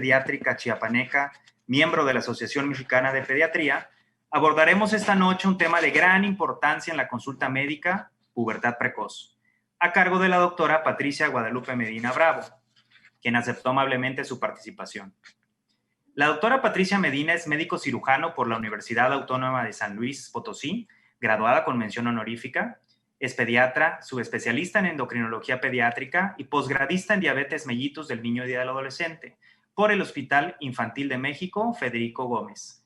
Pediátrica Chiapaneca, miembro de la Asociación Mexicana de Pediatría, abordaremos esta noche un tema de gran importancia en la consulta médica, pubertad precoz, a cargo de la doctora Patricia Guadalupe Medina Bravo, quien aceptó amablemente su participación. La doctora Patricia Medina es médico cirujano por la Universidad Autónoma de San Luis Potosí, graduada con mención honorífica. Es pediatra, subespecialista en endocrinología pediátrica y posgradista en diabetes mellitus del niño y del adolescente por el Hospital Infantil de México Federico Gómez.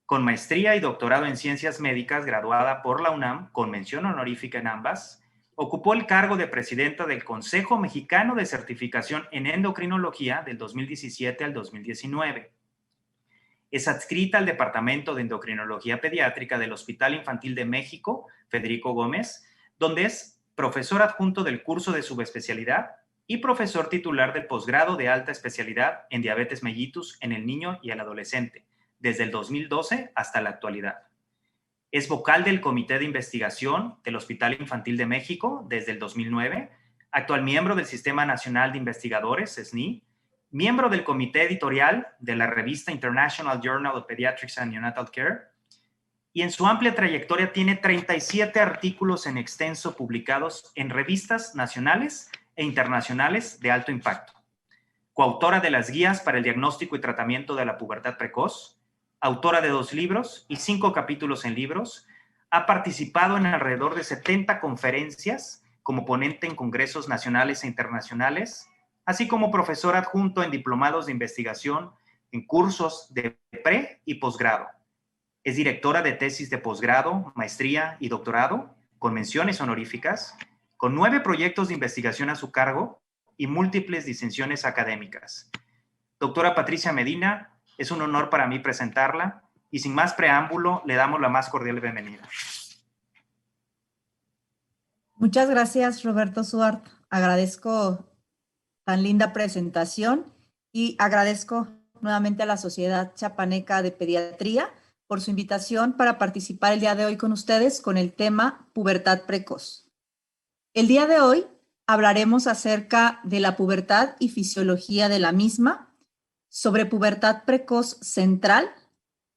Con maestría y doctorado en ciencias médicas, graduada por la UNAM con mención honorífica en ambas, ocupó el cargo de presidenta del Consejo Mexicano de Certificación en Endocrinología del 2017 al 2019. Es adscrita al Departamento de Endocrinología Pediátrica del Hospital Infantil de México Federico Gómez, donde es profesor adjunto del curso de subespecialidad y profesor titular del posgrado de alta especialidad en diabetes mellitus en el niño y el adolescente, desde el 2012 hasta la actualidad. Es vocal del Comité de Investigación del Hospital Infantil de México desde el 2009, actual miembro del Sistema Nacional de Investigadores, SNI, miembro del Comité Editorial de la revista International Journal of Pediatrics and Neonatal Care, y en su amplia trayectoria tiene 37 artículos en extenso publicados en revistas nacionales e internacionales de alto impacto. Coautora de las guías para el diagnóstico y tratamiento de la pubertad precoz, autora de 2 libros y 5 capítulos en libros, ha participado en alrededor de 70 conferencias como ponente en congresos nacionales e internacionales, así como profesor adjunto en diplomados de investigación en cursos de pre y posgrado. Es directora de tesis de posgrado, maestría y doctorado, con menciones honoríficas, con 9 proyectos de investigación a su cargo y múltiples disensiones académicas. Doctora Patricia Medina, es un honor para mí presentarla y sin más preámbulo, le damos la más cordial bienvenida. Muchas gracias, Roberto Suart. Agradezco tan linda presentación y agradezco nuevamente a la Sociedad Chiapaneca de Pediatría por su invitación para participar el día de hoy con ustedes con el tema pubertad precoz. El día de hoy hablaremos acerca de la pubertad y fisiología de la misma, sobre pubertad precoz central,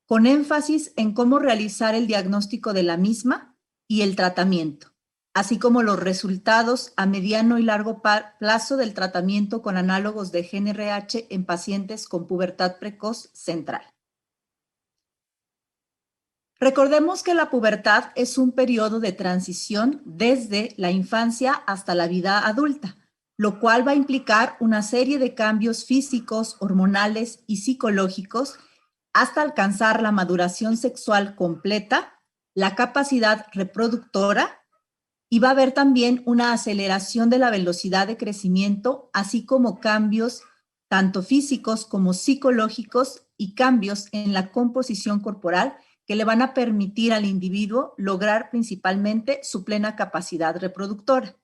con énfasis en cómo realizar el diagnóstico de la misma y el tratamiento, así como los resultados a mediano y largo plazo del tratamiento con análogos de GnRH en pacientes con pubertad precoz central. Recordemos que la pubertad es un periodo de transición desde la infancia hasta la vida adulta, lo cual va a implicar una serie de cambios físicos, hormonales y psicológicos hasta alcanzar la maduración sexual completa, la capacidad reproductora, y va a haber también una aceleración de la velocidad de crecimiento, así como cambios tanto físicos como psicológicos y cambios en la composición corporal que le van a permitir al individuo lograr principalmente su plena capacidad reproductora.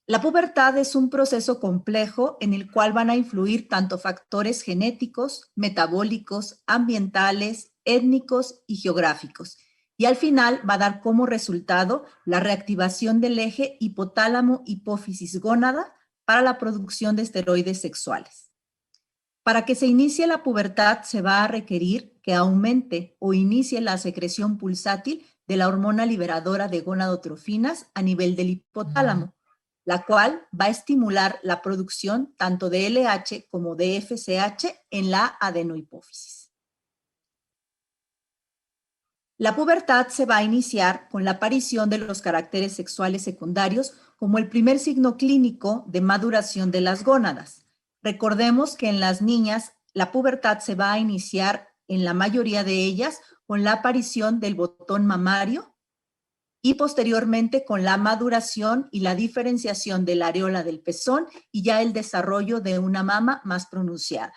La pubertad es un proceso complejo en el cual van a influir tanto factores genéticos, metabólicos, ambientales, étnicos y geográficos. Y al final va a dar como resultado la reactivación del eje hipotálamo-hipófisis-gónada para la producción de esteroides sexuales. Para que se inicie la pubertad se va a requerir que aumente o inicie la secreción pulsátil de la hormona liberadora de gonadotrofinas a nivel del hipotálamo, la cual va a estimular la producción tanto de LH como de FSH en la adenohipófisis. La pubertad se va a iniciar con la aparición de los caracteres sexuales secundarios como el primer signo clínico de maduración de las gónadas. Recordemos que en las niñas la pubertad se va a iniciar en la mayoría de ellas con la aparición del botón mamario y posteriormente con la maduración y la diferenciación de la areola del pezón y ya el desarrollo de una mama más pronunciada.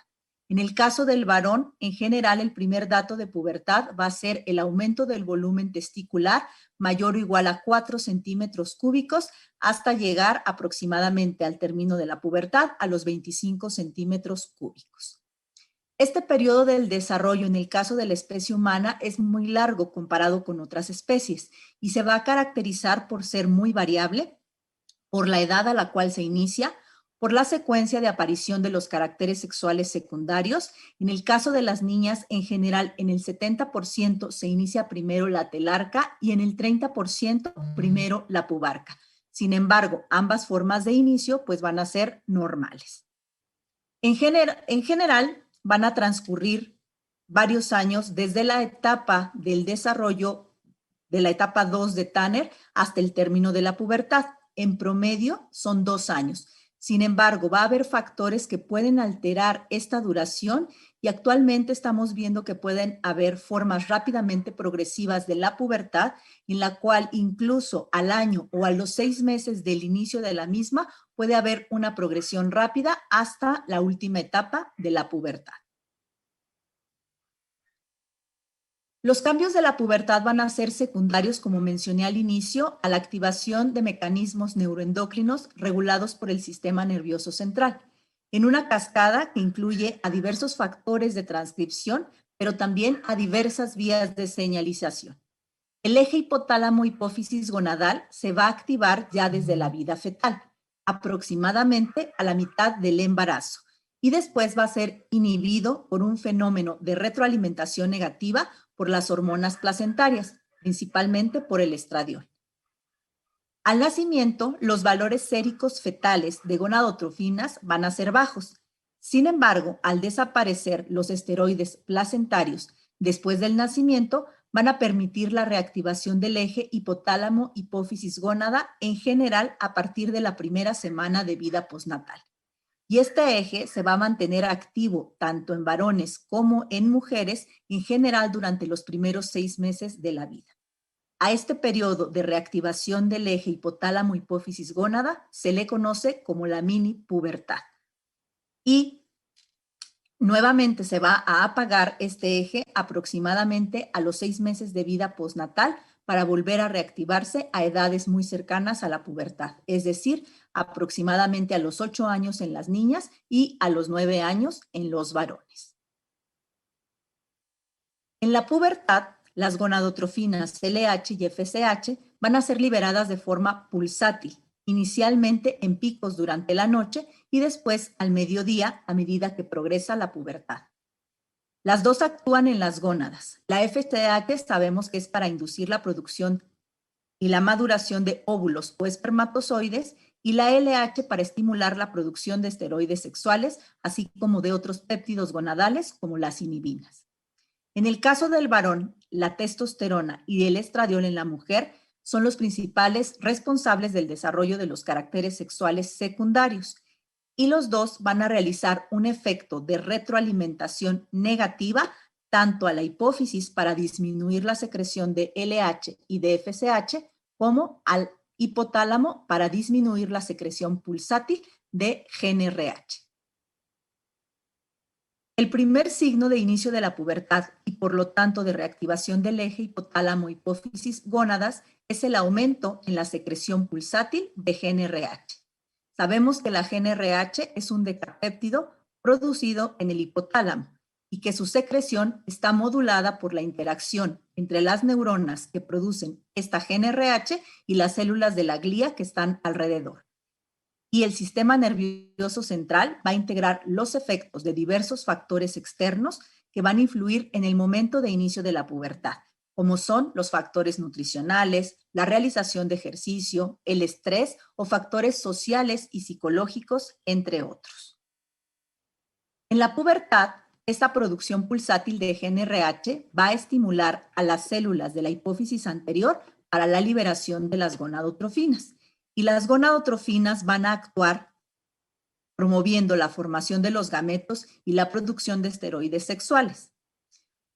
En el caso del varón, en general, el primer dato de pubertad va a ser el aumento del volumen testicular mayor o igual a 4 centímetros cúbicos hasta llegar aproximadamente al término de la pubertad a los 25 centímetros cúbicos. Este periodo del desarrollo en el caso de la especie humana es muy largo comparado con otras especies y se va a caracterizar por ser muy variable, por la edad a la cual se inicia, por la secuencia de aparición de los caracteres sexuales secundarios. En el caso de las niñas, en general, en el 70% se inicia primero la telarca y en el 30% primero la pubarca. Sin embargo, ambas formas de inicio pues van a ser normales. En general, van a transcurrir varios años desde la etapa del desarrollo de la etapa 2 de Tanner hasta el término de la pubertad. En promedio son 2 años. Sin embargo, va a haber factores que pueden alterar esta duración y actualmente estamos viendo que pueden haber formas rápidamente progresivas de la pubertad en la cual incluso al año o a los 6 meses del inicio de la misma puede haber una progresión rápida hasta la última etapa de la pubertad. Los cambios de la pubertad van a ser secundarios, como mencioné al inicio, a la activación de mecanismos neuroendocrinos regulados por el sistema nervioso central, en una cascada que incluye a diversos factores de transcripción, pero también a diversas vías de señalización. El eje hipotálamo-hipófisis gonadal se va a activar ya desde la vida fetal, aproximadamente a la mitad del embarazo, y después va a ser inhibido por un fenómeno de retroalimentación negativa por las hormonas placentarias, principalmente por el estradiol. Al nacimiento, los valores séricos fetales de gonadotrofinas van a ser bajos. Sin embargo, al desaparecer los esteroides placentarios después del nacimiento, van a permitir la reactivación del eje hipotálamo-hipófisis-gónada en general a partir de la primera semana de vida postnatal. Y este eje se va a mantener activo tanto en varones como en mujeres en general durante los primeros 6 meses de la vida. A este periodo de reactivación del eje hipotálamo-hipófisis-gónada se le conoce como la mini pubertad. Y nuevamente se va a apagar este eje aproximadamente a los 6 meses de vida postnatal para volver a reactivarse a edades muy cercanas a la pubertad, es decir, aproximadamente a los 8 años en las niñas y a los 9 años en los varones. En la pubertad, las gonadotrofinas LH y FSH van a ser liberadas de forma pulsátil, inicialmente en picos durante la noche y después al mediodía a medida que progresa la pubertad. Las dos actúan en las gónadas. La FSH sabemos que es para inducir la producción y la maduración de óvulos o espermatozoides, y la LH para estimular la producción de esteroides sexuales, así como de otros péptidos gonadales como las inhibinas. En el caso del varón, la testosterona y el estradiol en la mujer son los principales responsables del desarrollo de los caracteres sexuales secundarios, y los dos van a realizar un efecto de retroalimentación negativa tanto a la hipófisis para disminuir la secreción de LH y de FSH, como al hipotálamo para disminuir la secreción pulsátil de GnRH. El primer signo de inicio de la pubertad y por lo tanto de reactivación del eje hipotálamo-hipófisis-gónadas es el aumento en la secreción pulsátil de GnRH. Sabemos que la GnRH es un decapéptido producido en el hipotálamo y que su secreción está modulada por la interacción entre las neuronas que producen esta GnRH y las células de la glía que están alrededor. Y el sistema nervioso central va a integrar los efectos de diversos factores externos que van a influir en el momento de inicio de la pubertad, como son los factores nutricionales, la realización de ejercicio, el estrés o factores sociales y psicológicos, entre otros. En la pubertad, esta producción pulsátil de GnRH va a estimular a las células de la hipófisis anterior para la liberación de las gonadotrofinas. Y las gonadotrofinas van a actuar promoviendo la formación de los gametos y la producción de esteroides sexuales.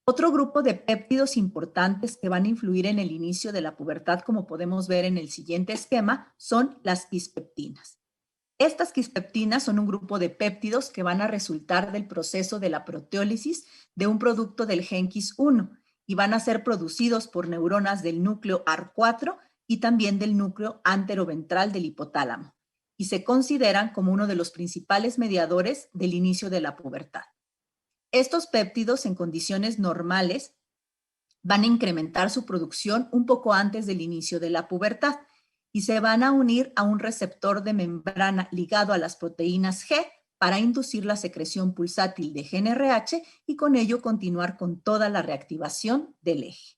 Otro grupo de péptidos importantes que van a influir en el inicio de la pubertad, como podemos ver en el siguiente esquema, son las quispeptinas. Estas quispeptinas son un grupo de péptidos que van a resultar del proceso de la proteólisis de un producto del gen Quis1 y van a ser producidos por neuronas del núcleo AR4 y también del núcleo anteroventral del hipotálamo, y se consideran como uno de los principales mediadores del inicio de la pubertad. Estos péptidos en condiciones normales van a incrementar su producción un poco antes del inicio de la pubertad, y se van a unir a un receptor de membrana ligado a las proteínas G para inducir la secreción pulsátil de GnRH y con ello continuar con toda la reactivación del eje.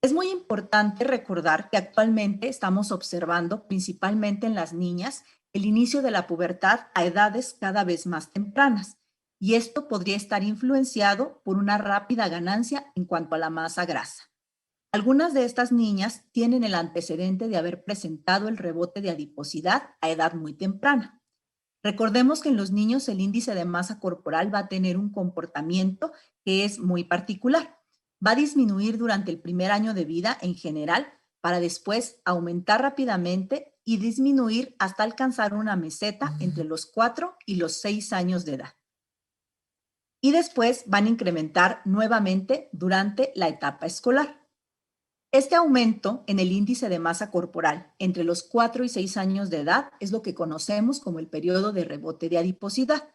Es muy importante recordar que actualmente estamos observando, principalmente en las niñas, el inicio de la pubertad a edades cada vez más tempranas, y esto podría estar influenciado por una rápida ganancia en cuanto a la masa grasa. Algunas de estas niñas tienen el antecedente de haber presentado el rebote de adiposidad a edad muy temprana. Recordemos que en los niños el índice de masa corporal va a tener un comportamiento que es muy particular. Va a disminuir durante el primer año de vida en general para después aumentar rápidamente y disminuir hasta alcanzar una meseta entre los 4 y los 6 años de edad. Y después van a incrementar nuevamente durante la etapa escolar. Este aumento en el índice de masa corporal entre los 4 y 6 años de edad es lo que conocemos como el periodo de rebote de adiposidad.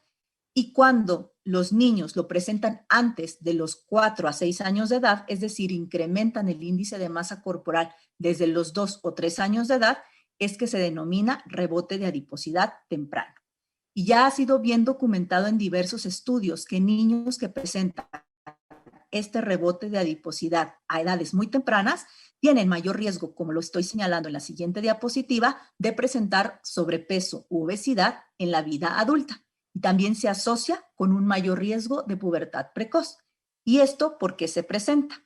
Y cuando los niños lo presentan antes de los 4 a 6 años de edad, es decir, incrementan el índice de masa corporal desde los 2 o 3 años de edad, es que se denomina rebote de adiposidad temprano. Y ya ha sido bien documentado en diversos estudios que niños que presentan este rebote de adiposidad a edades muy tempranas tienen mayor riesgo, como lo estoy señalando en la siguiente diapositiva, de presentar sobrepeso u obesidad en la vida adulta. Y también se asocia con un mayor riesgo de pubertad precoz. ¿Y esto por qué se presenta?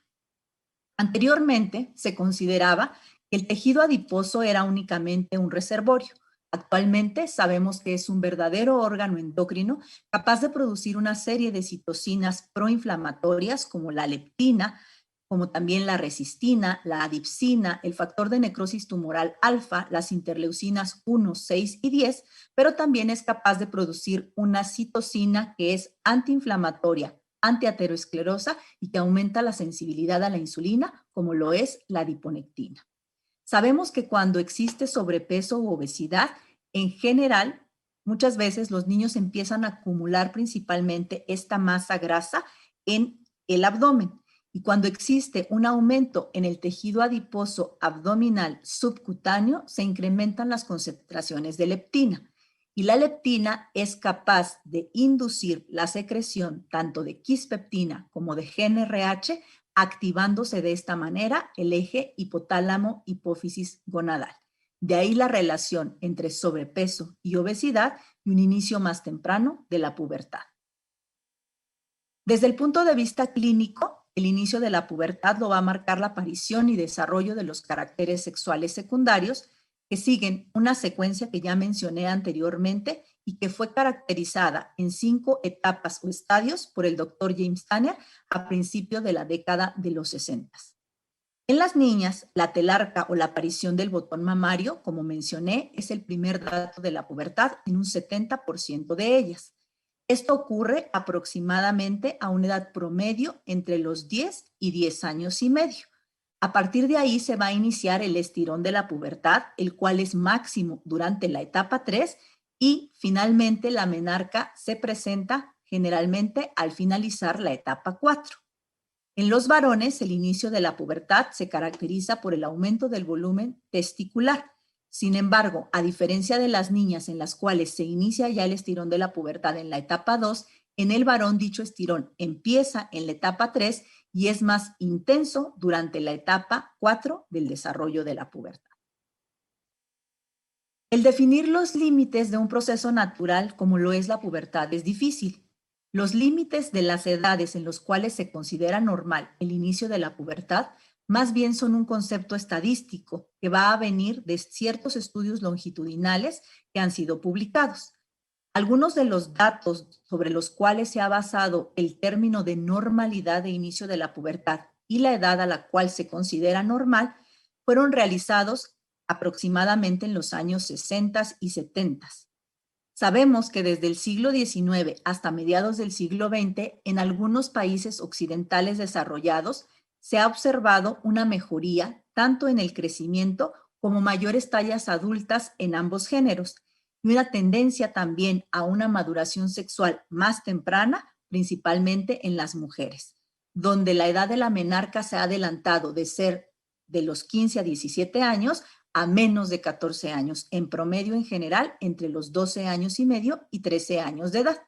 Anteriormente se consideraba que el tejido adiposo era únicamente un reservorio. Actualmente sabemos que es un verdadero órgano endocrino capaz de producir una serie de citocinas proinflamatorias como la leptina, como también la resistina, la adipsina, el factor de necrosis tumoral alfa, las interleucinas 1, 6 y 10, pero también es capaz de producir una citocina que es antiinflamatoria, antiaterosclerosa y que aumenta la sensibilidad a la insulina, como lo es la adiponectina. Sabemos que cuando existe sobrepeso u obesidad, en general, muchas veces los niños empiezan a acumular principalmente esta masa grasa en el abdomen. Y cuando existe un aumento en el tejido adiposo abdominal subcutáneo, se incrementan las concentraciones de leptina. Y la leptina es capaz de inducir la secreción tanto de quispeptina como de GnRH, activándose de esta manera el eje hipotálamo-hipófisis gonadal. De ahí la relación entre sobrepeso y obesidad y un inicio más temprano de la pubertad. Desde el punto de vista clínico, el inicio de la pubertad lo va a marcar la aparición y desarrollo de los caracteres sexuales secundarios que siguen una secuencia que ya mencioné anteriormente y que fue caracterizada en 5 etapas o estadios por el doctor James Tanner a principios de la década de los 60. En las niñas, la telarca o la aparición del botón mamario, como mencioné, es el primer dato de la pubertad en un 70% de ellas. Esto ocurre aproximadamente a una edad promedio entre los 10 y 10 años y medio. A partir de ahí se va a iniciar el estirón de la pubertad, el cual es máximo durante la etapa 3 y finalmente la menarca se presenta generalmente al finalizar la etapa 4. En los varones, el inicio de la pubertad se caracteriza por el aumento del volumen testicular. Sin embargo, a diferencia de las niñas en las cuales se inicia ya el estirón de la pubertad en la etapa 2, en el varón dicho estirón empieza en la etapa 3 y es más intenso durante la etapa 4 del desarrollo de la pubertad. El definir los límites de un proceso natural como lo es la pubertad es difícil. Los límites de las edades en los cuales se considera normal el inicio de la pubertad más bien son un concepto estadístico que va a venir de ciertos estudios longitudinales que han sido publicados. Algunos de los datos sobre los cuales se ha basado el término de normalidad de inicio de la pubertad y la edad a la cual se considera normal fueron realizados aproximadamente en los años 60 y 70. Sabemos que desde el siglo XIX hasta mediados del siglo XX, en algunos países occidentales desarrollados, se ha observado una mejoría tanto en el crecimiento como mayores tallas adultas en ambos géneros y una tendencia también a una maduración sexual más temprana, principalmente en las mujeres, donde la edad de la menarca se ha adelantado de ser de los 15 a 17 años a menos de 14 años, en promedio en general entre los 12 años y medio y 13 años de edad.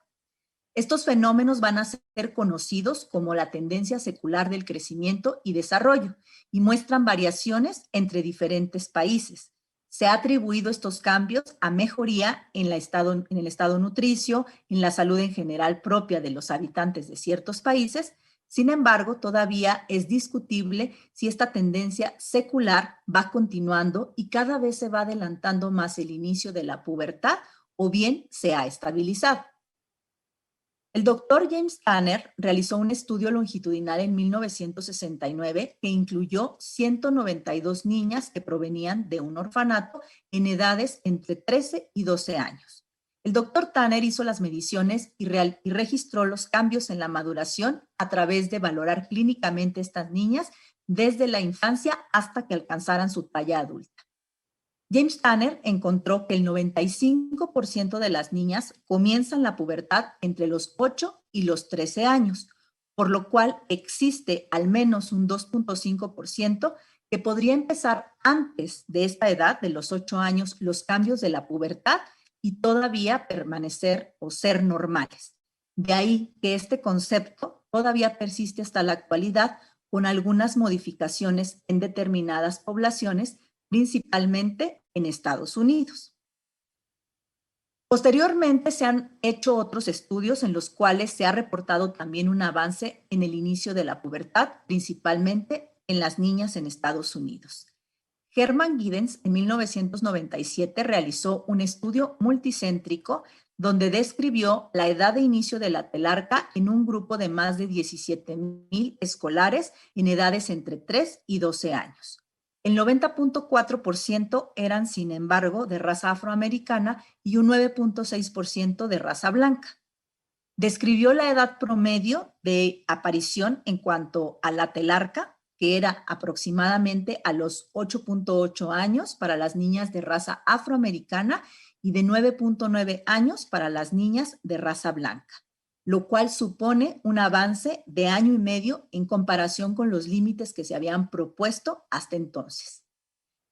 Estos fenómenos van a ser conocidos como la tendencia secular del crecimiento y desarrollo y muestran variaciones entre diferentes países. Se ha atribuido estos cambios a mejoría en el estado nutricio, en la salud en general propia de los habitantes de ciertos países. Sin embargo, todavía es discutible si esta tendencia secular va continuando y cada vez se va adelantando más el inicio de la pubertad o bien se ha estabilizado. El doctor James Tanner realizó un estudio longitudinal en 1969 que incluyó 192 niñas que provenían de un orfanato en edades entre 13 y 12 años. El doctor Tanner hizo las mediciones y registró los cambios en la maduración a través de valorar clínicamente estas niñas desde la infancia hasta que alcanzaran su talla adulta. James Tanner encontró que el 95% de las niñas comienzan la pubertad entre los 8 y los 13 años, por lo cual existe al menos un 2.5% que podría empezar antes de esta edad, de los 8 años, los cambios de la pubertad y todavía permanecer o ser normales. De ahí que este concepto todavía persiste hasta la actualidad con algunas modificaciones en determinadas poblaciones, principalmente en Estados Unidos. Posteriormente se han hecho otros estudios en los cuales se ha reportado también un avance en el inicio de la pubertad, principalmente en las niñas en Estados Unidos. Hermann Giddens en 1997 realizó un estudio multicéntrico donde describió la edad de inicio de la telarca en un grupo de más de 17,000 escolares en edades entre 3 y 12 años. El 90.4% eran, sin embargo, de raza afroamericana y un 9.6% de raza blanca. Describió la edad promedio de aparición en cuanto a la telarca, que era aproximadamente a los 8.8 años para las niñas de raza afroamericana y de 9.9 años para las niñas de raza blanca, lo cual supone un avance de año y medio en comparación con los límites que se habían propuesto hasta entonces.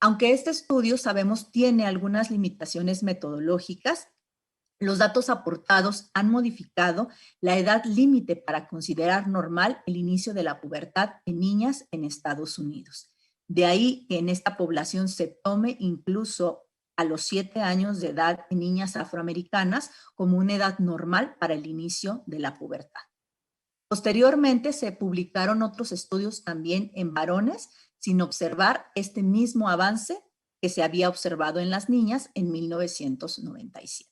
Aunque este estudio, sabemos, tiene algunas limitaciones metodológicas, los datos aportados han modificado la edad límite para considerar normal el inicio de la pubertad en niñas en Estados Unidos. De ahí que en esta población se tome incluso a los 7 años de edad en niñas afroamericanas como una edad normal para el inicio de la pubertad. Posteriormente se publicaron otros estudios también en varones sin observar este mismo avance que se había observado en las niñas en 1997.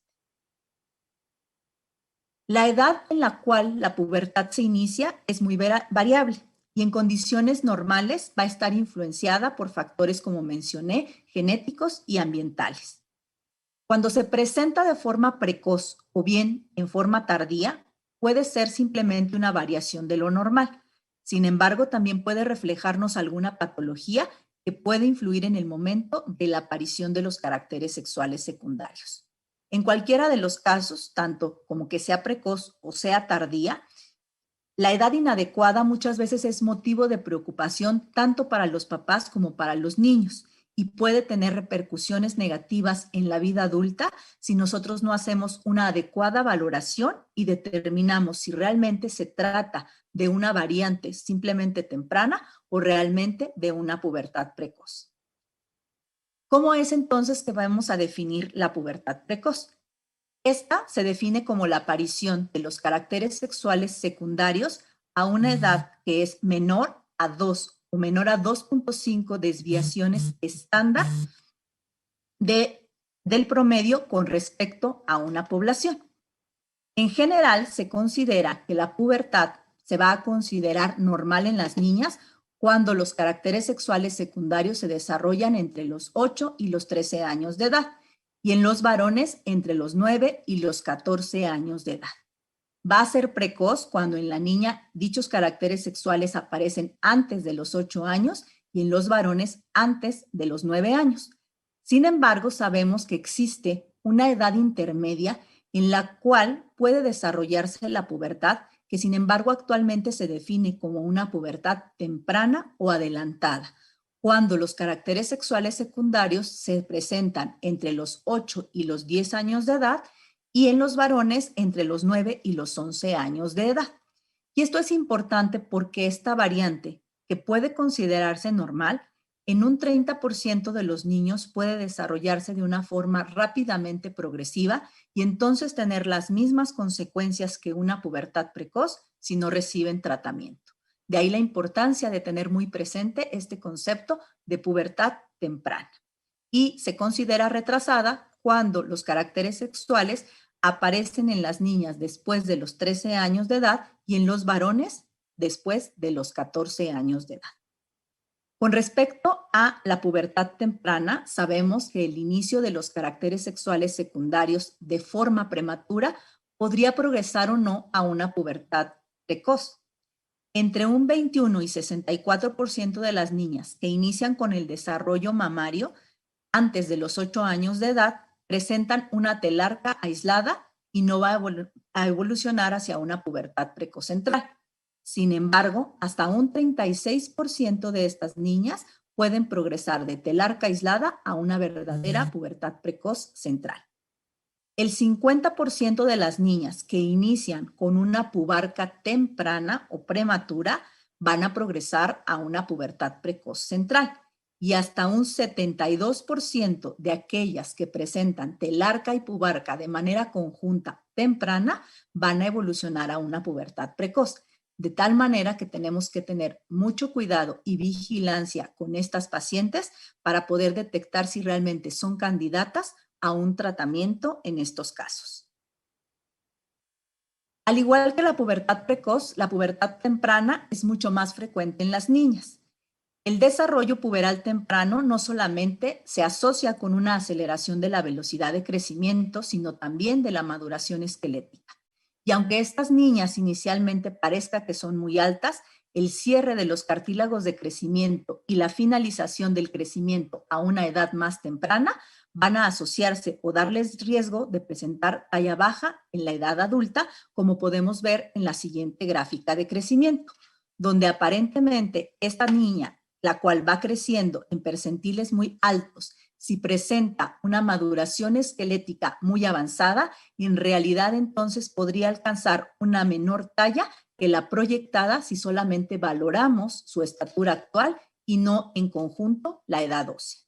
La edad en la cual la pubertad se inicia es muy variable y en condiciones normales va a estar influenciada por factores, como mencioné, genéticos y ambientales. Cuando se presenta de forma precoz o bien en forma tardía, puede ser simplemente una variación de lo normal. Sin embargo, también puede reflejarnos alguna patología que puede influir en el momento de la aparición de los caracteres sexuales secundarios. En cualquiera de los casos, tanto como que sea precoz o sea tardía, la edad inadecuada muchas veces es motivo de preocupación tanto para los papás como para los niños y puede tener repercusiones negativas en la vida adulta si nosotros no hacemos una adecuada valoración y determinamos si realmente se trata de una variante simplemente temprana o realmente de una pubertad precoz. ¿Cómo es entonces que vamos a definir la pubertad precoz? Esta se define como la aparición de los caracteres sexuales secundarios a una edad que es menor a 2 o menor a 2.5 desviaciones estándar del promedio con respecto a una población. En general, se considera que la pubertad se va a considerar normal en las niñas cuando los caracteres sexuales secundarios se desarrollan entre los 8 y los 13 años de edad, y en los varones entre los 9 y los 14 años de edad. Va a ser precoz cuando en la niña dichos caracteres sexuales aparecen antes de los 8 años y en los varones antes de los 9 años. Sin embargo, sabemos que existe una edad intermedia en la cual puede desarrollarse la pubertad, que sin embargo actualmente se define como una pubertad temprana o adelantada, cuando los caracteres sexuales secundarios se presentan entre los 8 y los 10 años de edad y en los varones entre los 9 y los 11 años de edad. Y esto es importante porque esta variante, que puede considerarse normal, en un 30% de los niños puede desarrollarse de una forma rápidamente progresiva y entonces tener las mismas consecuencias que una pubertad precoz si no reciben tratamiento. De ahí la importancia de tener muy presente este concepto de pubertad temprana. Y se considera retrasada cuando los caracteres sexuales aparecen en las niñas después de los 13 años de edad y en los varones después de los 14 años de edad. Con respecto a la pubertad temprana, sabemos que el inicio de los caracteres sexuales secundarios de forma prematura podría progresar o no a una pubertad precoz. Entre un 21 y 64% de las niñas que inician con el desarrollo mamario antes de los 8 años de edad presentan una telarca aislada y no va a evolucionar hacia una pubertad precoz central. Sin embargo, hasta un 36% de estas niñas pueden progresar de telarca aislada a una verdadera pubertad precoz central. El 50% de las niñas que inician con una pubarca temprana o prematura van a progresar a una pubertad precoz central y hasta un 72% de aquellas que presentan telarca y pubarca de manera conjunta temprana van a evolucionar a una pubertad precoz. De tal manera que tenemos que tener mucho cuidado y vigilancia con estas pacientes para poder detectar si realmente son candidatas a un tratamiento en estos casos. Al igual que la pubertad precoz, la pubertad temprana es mucho más frecuente en las niñas. El desarrollo puberal temprano no solamente se asocia con una aceleración de la velocidad de crecimiento, sino también de la maduración esquelética. Y aunque estas niñas inicialmente parezca que son muy altas, el cierre de los cartílagos de crecimiento y la finalización del crecimiento a una edad más temprana van a asociarse o darles riesgo de presentar talla baja en la edad adulta, como podemos ver en la siguiente gráfica de crecimiento, donde aparentemente esta niña, la cual va creciendo en percentiles muy altos, si presenta una maduración esquelética muy avanzada, en realidad entonces podría alcanzar una menor talla que la proyectada si solamente valoramos su estatura actual y no en conjunto la edad ósea.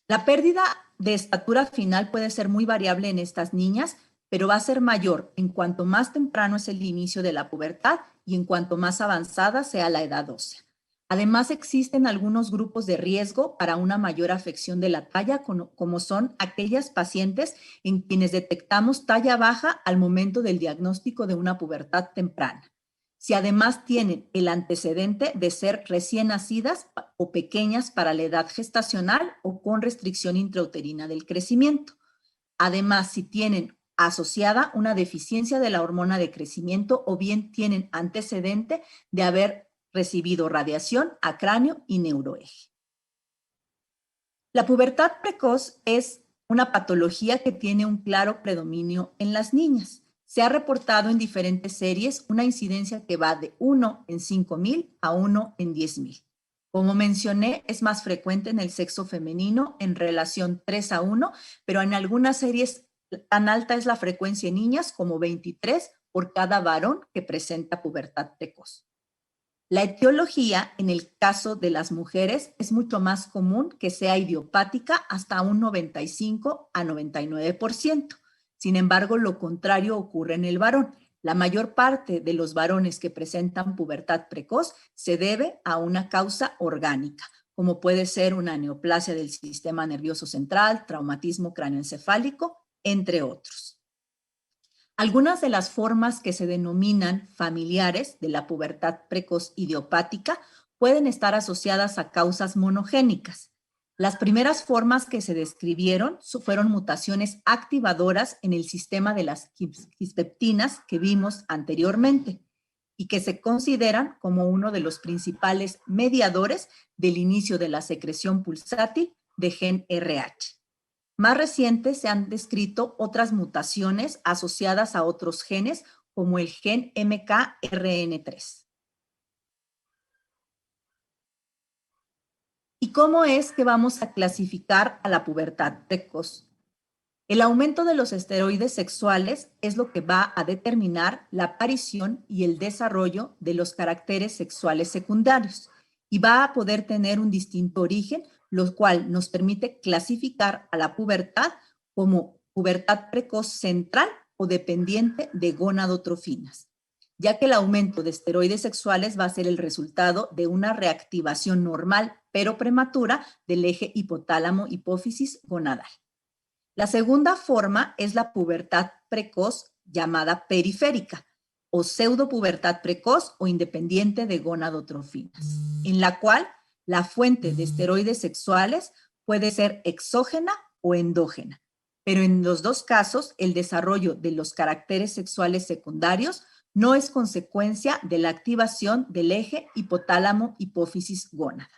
La pérdida de estatura final puede ser muy variable en estas niñas, pero va a ser mayor en cuanto más temprano es el inicio de la pubertad y en cuanto más avanzada sea la edad ósea. Además, existen algunos grupos de riesgo para una mayor afección de la talla, como son aquellas pacientes en quienes detectamos talla baja al momento del diagnóstico de una pubertad temprana. Si además tienen el antecedente de ser recién nacidas o pequeñas para la edad gestacional o con restricción intrauterina del crecimiento. Además, si tienen asociada una deficiencia de la hormona de crecimiento o bien tienen antecedente de haber recibido radiación a cráneo y neuroeje. La pubertad precoz es una patología que tiene un claro predominio en las niñas. Se ha reportado en diferentes series una incidencia que va de 1 en 5,000 a 1 en 10,000. Como mencioné, es más frecuente en el sexo femenino en relación 3:1, pero en algunas series tan alta es la frecuencia en niñas como 23 por cada varón que presenta pubertad precoz. La etiología, en el caso de las mujeres, es mucho más común que sea idiopática hasta un 95 a 99%. Sin embargo, lo contrario ocurre en el varón. La mayor parte de los varones que presentan pubertad precoz se debe a una causa orgánica, como puede ser una neoplasia del sistema nervioso central, traumatismo cráneoencefálico, entre otros. Algunas de las formas que se denominan familiares de la pubertad precoz idiopática pueden estar asociadas a causas monogénicas. Las primeras formas que se describieron fueron mutaciones activadoras en el sistema de las quispeptinas que vimos anteriormente y que se consideran como uno de los principales mediadores del inicio de la secreción pulsátil de gen RH. Más recientes se han descrito otras mutaciones asociadas a otros genes, como el gen MKRN3. ¿Y cómo es que vamos a clasificar a la pubertad precoz? El aumento de los esteroides sexuales es lo que va a determinar la aparición y el desarrollo de los caracteres sexuales secundarios y va a poder tener un distinto origen, lo cual nos permite clasificar a la pubertad como pubertad precoz central o dependiente de gonadotrofinas, ya que el aumento de esteroides sexuales va a ser el resultado de una reactivación normal pero prematura del eje hipotálamo-hipófisis gonadal. La segunda forma es la pubertad precoz llamada periférica o pseudopubertad precoz o independiente de gonadotrofinas, en la cual la fuente de esteroides sexuales puede ser exógena o endógena, pero en los dos casos el desarrollo de los caracteres sexuales secundarios no es consecuencia de la activación del eje hipotálamo-hipófisis gónada.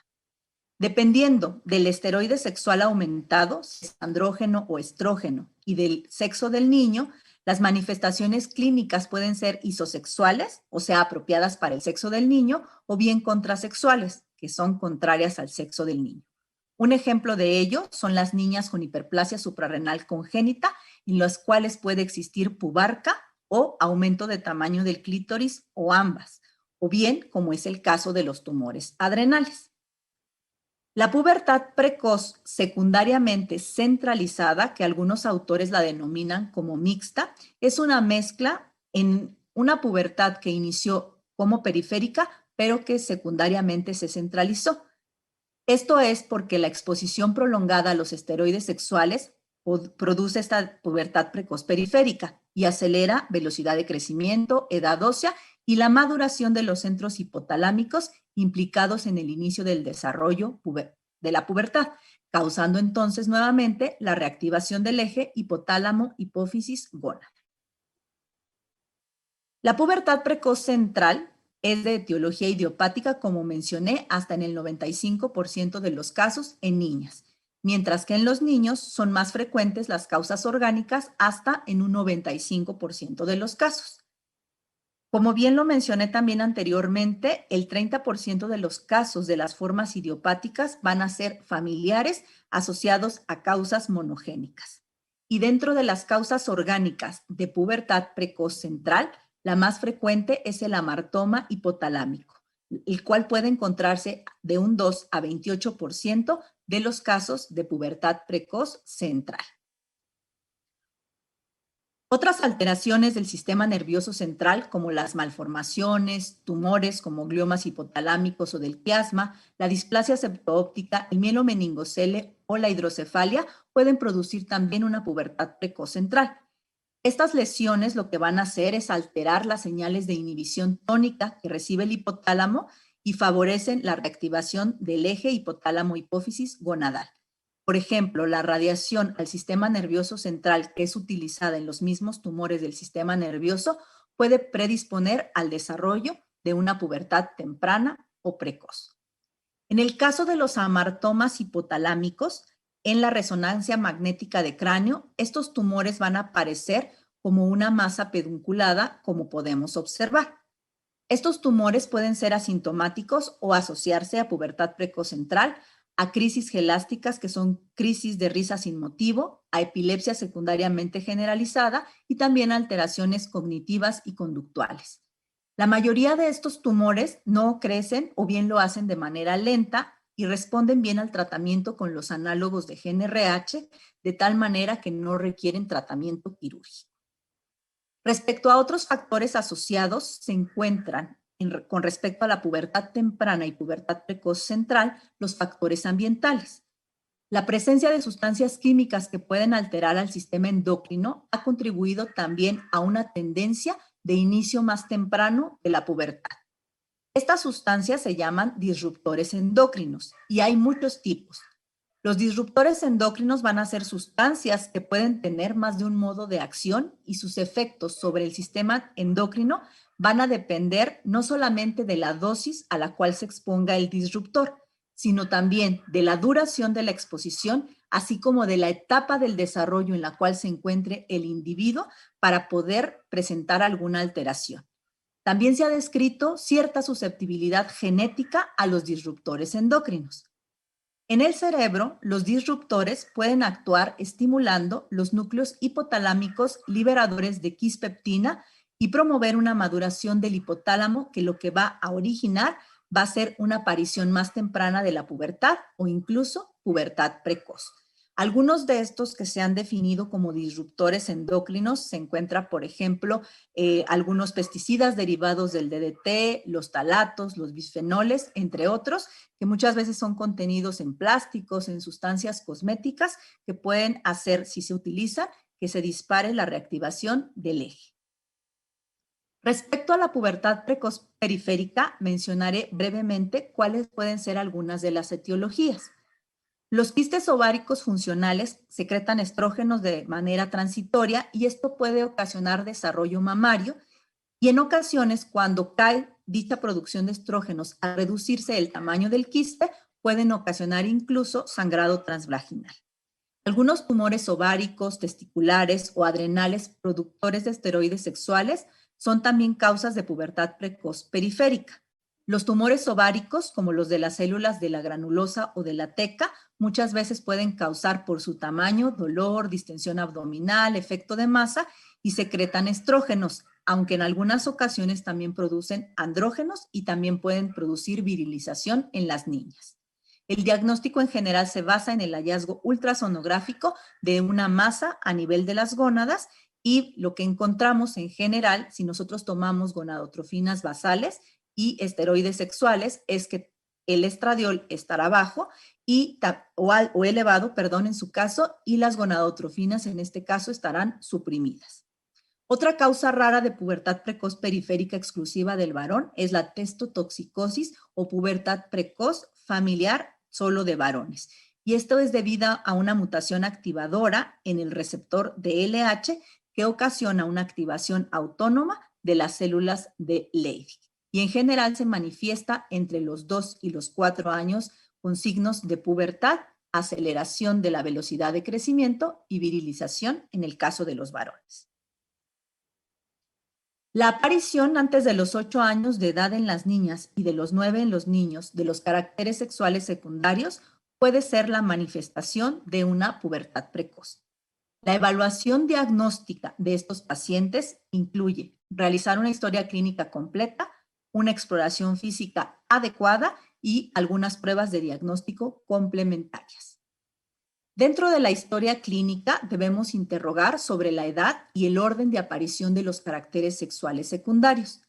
Dependiendo del esteroide sexual aumentado, si es andrógeno o estrógeno, y del sexo del niño, las manifestaciones clínicas pueden ser isosexuales, o sea, apropiadas para el sexo del niño, o bien contrasexuales, que son contrarias al sexo del niño. Un ejemplo de ello son las niñas con hiperplasia suprarrenal congénita, en las cuales puede existir pubarca o aumento de tamaño del clítoris o ambas, o bien, como es el caso de los tumores adrenales. La pubertad precoz secundariamente centralizada, que algunos autores la denominan como mixta, es una mezcla en una pubertad que inició como periférica, pero que secundariamente se centralizó. Esto es porque la exposición prolongada a los esteroides sexuales produce esta pubertad precoz periférica y acelera velocidad de crecimiento, edad ósea y la maduración de los centros hipotalámicos implicados en el inicio del desarrollo de la pubertad, causando entonces nuevamente la reactivación del eje hipotálamo-hipófisis-gónada. La pubertad precoz central es de etiología idiopática, como mencioné, hasta en el 95% de los casos en niñas, mientras que en los niños son más frecuentes las causas orgánicas hasta en un 95% de los casos. Como bien lo mencioné también anteriormente, el 30% de los casos de las formas idiopáticas van a ser familiares asociados a causas monogénicas. Y dentro de las causas orgánicas de pubertad precoz central, la más frecuente es el amartoma hipotalámico, el cual puede encontrarse de un 2 a 28% de los casos de pubertad precoz central. Otras alteraciones del sistema nervioso central, como las malformaciones, tumores como gliomas hipotalámicos o del quiasma, la displasia septoóptica, el mielomeningocele o la hidrocefalia, pueden producir también una pubertad precoz central. Estas lesiones lo que van a hacer es alterar las señales de inhibición tónica que recibe el hipotálamo y favorecen la reactivación del eje hipotálamo-hipófisis gonadal. Por ejemplo, la radiación al sistema nervioso central, que es utilizada en los mismos tumores del sistema nervioso, puede predisponer al desarrollo de una pubertad temprana o precoz. En el caso de los amartomas hipotalámicos, en la resonancia magnética de cráneo, estos tumores van a aparecer como una masa pedunculada, como podemos observar. Estos tumores pueden ser asintomáticos o asociarse a pubertad precoz central, a crisis gelásticas, que son crisis de risa sin motivo, a epilepsia secundariamente generalizada y también a alteraciones cognitivas y conductuales. La mayoría de estos tumores no crecen o bien lo hacen de manera lenta y responden bien al tratamiento con los análogos de GnRH, de tal manera que no requieren tratamiento quirúrgico. Respecto a otros factores asociados, se encuentran con respecto a la pubertad temprana y pubertad precoz central, los factores ambientales. La presencia de sustancias químicas que pueden alterar al sistema endocrino ha contribuido también a una tendencia de inicio más temprano de la pubertad. Estas sustancias se llaman disruptores endocrinos y hay muchos tipos. Los disruptores endocrinos van a ser sustancias que pueden tener más de un modo de acción y sus efectos sobre el sistema endocrino van a depender no solamente de la dosis a la cual se exponga el disruptor, sino también de la duración de la exposición, así como de la etapa del desarrollo en la cual se encuentre el individuo para poder presentar alguna alteración. También se ha descrito cierta susceptibilidad genética a los disruptores endocrinos. En el cerebro, los disruptores pueden actuar estimulando los núcleos hipotalámicos liberadores de quispeptina y promover una maduración del hipotálamo que lo que va a originar va a ser una aparición más temprana de la pubertad o incluso pubertad precoz. Algunos de estos que se han definido como disruptores endócrinos se encuentran, por ejemplo, algunos pesticidas derivados del DDT, los talatos, los bisfenoles, entre otros, que muchas veces son contenidos en plásticos, en sustancias cosméticas, que pueden hacer, si se utilizan, que se dispare la reactivación del eje. Respecto a la pubertad precoz periférica, mencionaré brevemente cuáles pueden ser algunas de las etiologías. Los quistes ováricos funcionales secretan estrógenos de manera transitoria y esto puede ocasionar desarrollo mamario y en ocasiones cuando cae dicha producción de estrógenos al reducirse el tamaño del quiste pueden ocasionar incluso sangrado transvaginal. Algunos tumores ováricos, testiculares o adrenales productores de esteroides sexuales son también causas de pubertad precoz periférica. Los tumores ováricos, como los de las células de la granulosa o de la teca, muchas veces pueden causar por su tamaño dolor, distensión abdominal, efecto de masa y secretan estrógenos, aunque en algunas ocasiones también producen andrógenos y también pueden producir virilización en las niñas. El diagnóstico en general se basa en el hallazgo ultrasonográfico de una masa a nivel de las gónadas y lo que encontramos en general, si nosotros tomamos gonadotrofinas basales y esteroides sexuales, es que el estradiol estará bajo o elevado, en su caso, y las gonadotrofinas en este caso estarán suprimidas. Otra causa rara de pubertad precoz periférica exclusiva del varón es la testotoxicosis o pubertad precoz familiar solo de varones. Y esto es debido a una mutación activadora en el receptor de LH que ocasiona una activación autónoma de las células de Leydig. Y en general se manifiesta entre los 2 y los 4 años con signos de pubertad, aceleración de la velocidad de crecimiento y virilización en el caso de los varones. La aparición antes de los 8 años de edad en las niñas y de los 9 en los niños de los caracteres sexuales secundarios puede ser la manifestación de una pubertad precoz. La evaluación diagnóstica de estos pacientes incluye realizar una historia clínica completa, una exploración física adecuada y algunas pruebas de diagnóstico complementarias. Dentro de la historia clínica debemos interrogar sobre la edad y el orden de aparición de los caracteres sexuales secundarios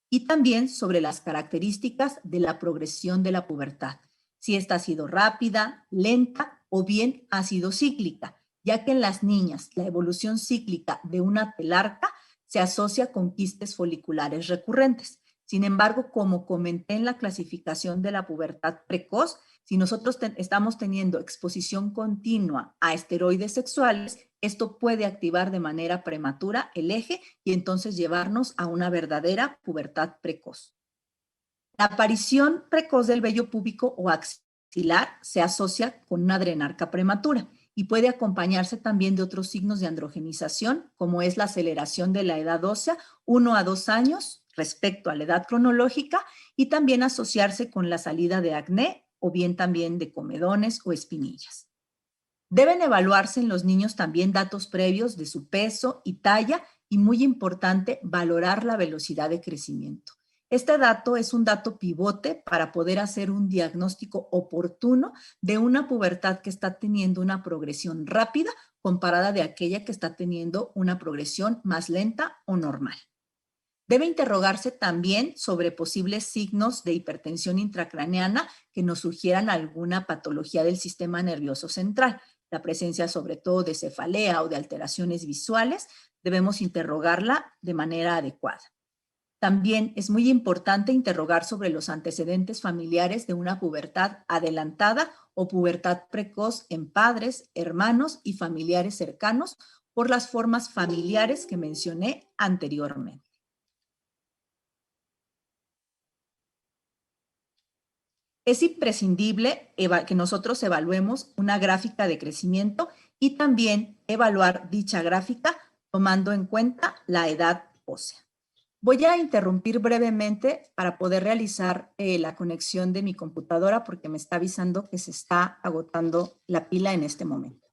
y también sobre las características de la progresión de la pubertad, si esta ha sido rápida, lenta o bien ha sido cíclica, ya que en las niñas la evolución cíclica de una telarca se asocia con quistes foliculares recurrentes. Sin embargo, como comenté en la clasificación de la pubertad precoz, si nosotros estamos teniendo exposición continua a esteroides sexuales, esto puede activar de manera prematura el eje y entonces llevarnos a una verdadera pubertad precoz. La aparición precoz del vello púbico o axilar se asocia con una adrenarca prematura y puede acompañarse también de otros signos de androgenización, como es la aceleración de la edad ósea, 1 a 2 años respecto a la edad cronológica, y también asociarse con la salida de acné o bien también de comedones o espinillas. Deben evaluarse en los niños también datos previos de su peso y talla y, muy importante, valorar la velocidad de crecimiento. Este dato es un dato pivote para poder hacer un diagnóstico oportuno de una pubertad que está teniendo una progresión rápida comparada de aquella que está teniendo una progresión más lenta o normal. Debe interrogarse también sobre posibles signos de hipertensión intracraneana que nos sugieran alguna patología del sistema nervioso central. La presencia sobre todo de cefalea o de alteraciones visuales, debemos interrogarla de manera adecuada. También es muy importante interrogar sobre los antecedentes familiares de una pubertad adelantada o pubertad precoz en padres, hermanos y familiares cercanos por las formas familiares que mencioné anteriormente. Es imprescindible que nosotros evaluemos una gráfica de crecimiento y también evaluar dicha gráfica tomando en cuenta la edad ósea. Voy a interrumpir brevemente para poder realizar la conexión de mi computadora porque me está avisando que se está agotando la pila en este momento.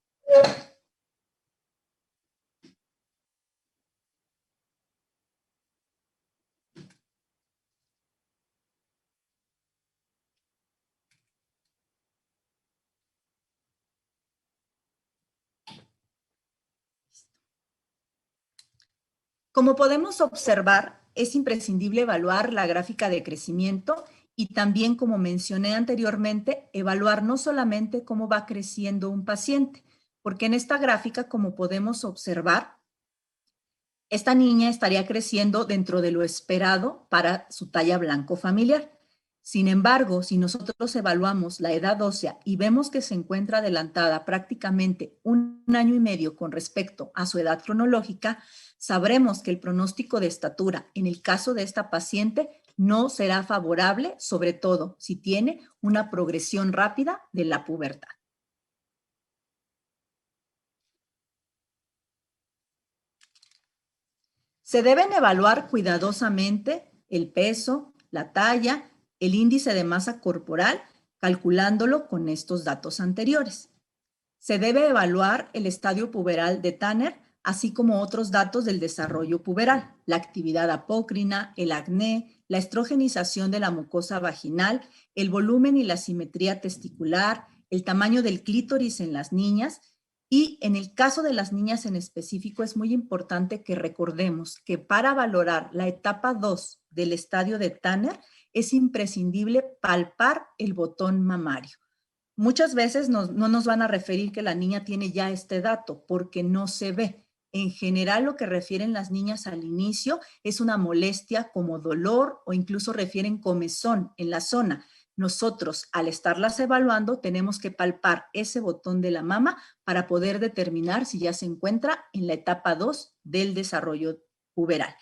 Como podemos observar, es imprescindible evaluar la gráfica de crecimiento y también, como mencioné anteriormente, evaluar no solamente cómo va creciendo un paciente, porque en esta gráfica, como podemos observar, esta niña estaría creciendo dentro de lo esperado para su talla blanco familiar. Sin embargo, si nosotros evaluamos la edad ósea y vemos que se encuentra adelantada prácticamente 1 año y medio con respecto a su edad cronológica, sabremos que el pronóstico de estatura en el caso de esta paciente no será favorable, sobre todo si tiene una progresión rápida de la pubertad. Se deben evaluar cuidadosamente el peso, la talla, el índice de masa corporal, calculándolo con estos datos anteriores. Se debe evaluar el estadio puberal de Tanner, así como otros datos del desarrollo puberal, la actividad apócrina, el acné, la estrogenización de la mucosa vaginal, el volumen y la simetría testicular, el tamaño del clítoris en las niñas. Y en el caso de las niñas en específico, es muy importante que recordemos que para valorar la etapa 2 del estadio de Tanner, es imprescindible palpar el botón mamario. Muchas veces no nos van a referir que la niña tiene ya este dato porque no se ve. En general, lo que refieren las niñas al inicio es una molestia como dolor o incluso refieren comezón en la zona. Nosotros, al estarlas evaluando, tenemos que palpar ese botón de la mama para poder determinar si ya se encuentra en la etapa 2 del desarrollo puberal.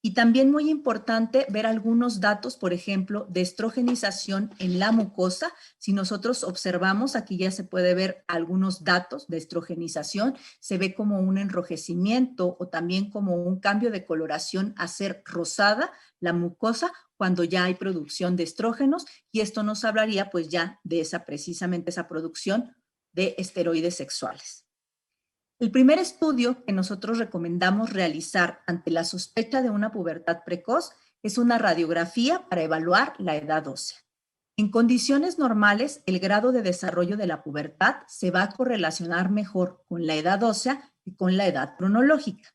Y también muy importante ver algunos datos, por ejemplo, de estrogenización en la mucosa. Si nosotros observamos, aquí ya se puede ver algunos datos de estrogenización, se ve como un enrojecimiento o también como un cambio de coloración a ser rosada la mucosa cuando ya hay producción de estrógenos, y esto nos hablaría pues ya de precisamente esa producción de esteroides sexuales. El primer estudio que nosotros recomendamos realizar ante la sospecha de una pubertad precoz es una radiografía para evaluar la edad ósea. En condiciones normales, el grado de desarrollo de la pubertad se va a correlacionar mejor con la edad ósea que con la edad cronológica.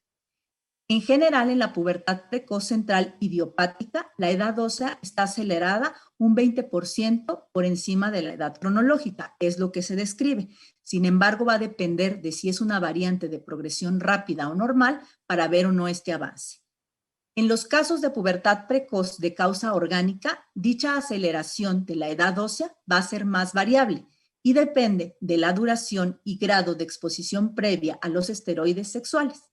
En general, en la pubertad precoz central idiopática, la edad ósea está acelerada un 20% por encima de la edad cronológica, es lo que se describe. Sin embargo, va a depender de si es una variante de progresión rápida o normal para ver o no este avance. En los casos de pubertad precoz de causa orgánica, dicha aceleración de la edad ósea va a ser más variable y depende de la duración y grado de exposición previa a los esteroides sexuales.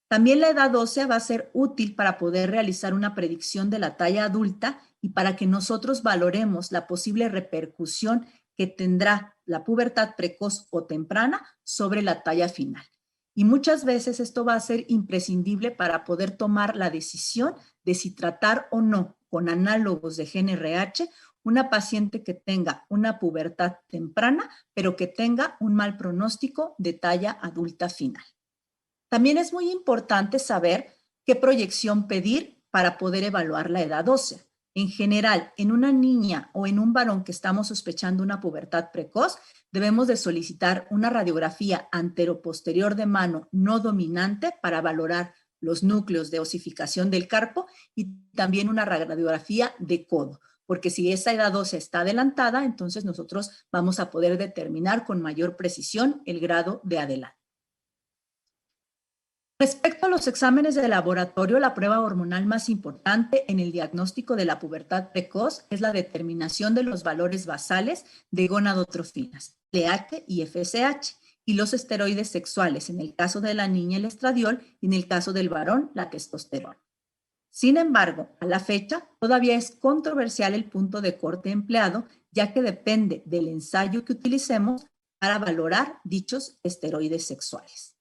También la edad ósea va a ser útil para poder realizar una predicción de la talla adulta y para que nosotros valoremos la posible repercusión que tendrá la pubertad precoz o temprana sobre la talla final. Y muchas veces esto va a ser imprescindible para poder tomar la decisión de si tratar o no con análogos de GnRH una paciente que tenga una pubertad temprana, pero que tenga un mal pronóstico de talla adulta final. También es muy importante saber qué proyección pedir para poder evaluar la edad ósea. En general, en una niña o en un varón que estamos sospechando una pubertad precoz, debemos de solicitar una radiografía antero-posterior de mano no dominante para valorar los núcleos de osificación del carpo y también una radiografía de codo, porque si esa edad ósea está adelantada, entonces nosotros vamos a poder determinar con mayor precisión el grado de adelanto. Respecto a los exámenes de laboratorio, la prueba hormonal más importante en el diagnóstico de la pubertad precoz es la determinación de los valores basales de gonadotrofinas, LH y FSH, y los esteroides sexuales, en el caso de la niña el estradiol y en el caso del varón la testosterona. Sin embargo, a la fecha, todavía es controversial el punto de corte empleado, ya que depende del ensayo que utilicemos para valorar dichos esteroides sexuales.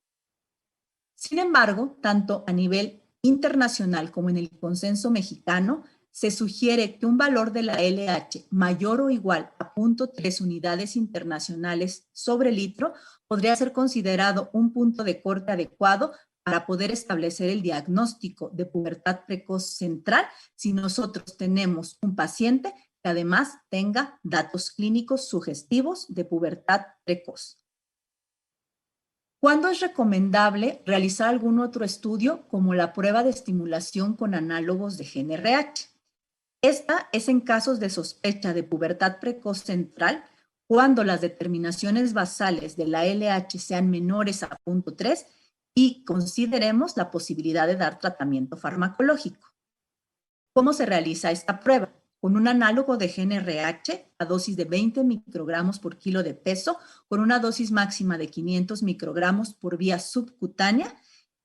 Sin embargo, tanto a nivel internacional como en el consenso mexicano, se sugiere que un valor de la LH mayor o igual a 0.3 unidades internacionales sobre litro podría ser considerado un punto de corte adecuado para poder establecer el diagnóstico de pubertad precoz central si nosotros tenemos un paciente que además tenga datos clínicos sugestivos de pubertad precoz. ¿Cuándo es recomendable realizar algún otro estudio como la prueba de estimulación con análogos de GnRH? Esta es en casos de sospecha de pubertad precoz central cuando las determinaciones basales de la LH sean menores a 0.3 y consideremos la posibilidad de dar tratamiento farmacológico. ¿Cómo se realiza esta prueba? Con un análogo de GnRH a dosis de 20 microgramos por kilo de peso, con una dosis máxima de 500 microgramos por vía subcutánea,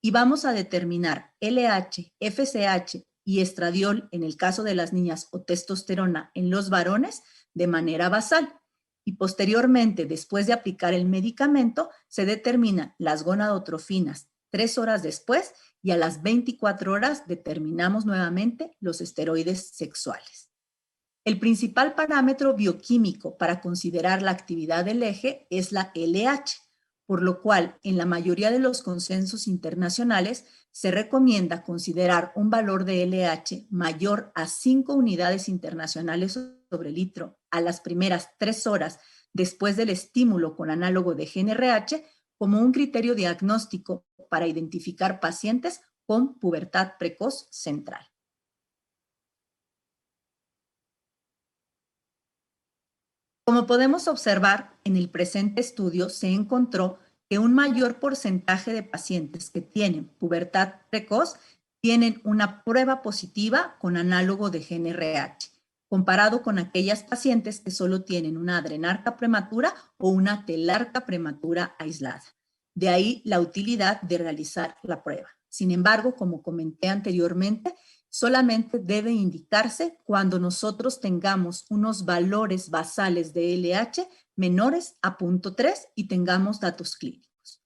y vamos a determinar LH, FSH y estradiol en el caso de las niñas o testosterona en los varones de manera basal. Y posteriormente, después de aplicar el medicamento, se determinan las gonadotrofinas 3 horas después y a las 24 horas determinamos nuevamente los esteroides sexuales. El principal parámetro bioquímico para considerar la actividad del eje es la LH, por lo cual en la mayoría de los consensos internacionales se recomienda considerar un valor de LH mayor a 5 unidades internacionales sobre litro a las primeras 3 horas después del estímulo con análogo de GnRH como un criterio diagnóstico para identificar pacientes con pubertad precoz central. Como podemos observar, en el presente estudio se encontró que un mayor porcentaje de pacientes que tienen pubertad precoz tienen una prueba positiva con análogo de GnRH, comparado con aquellas pacientes que solo tienen una adrenarca prematura o una telarca prematura aislada. De ahí la utilidad de realizar la prueba. Sin embargo, como comenté anteriormente, solamente debe indicarse cuando nosotros tengamos unos valores basales de LH menores a 0.3 y tengamos datos clínicos.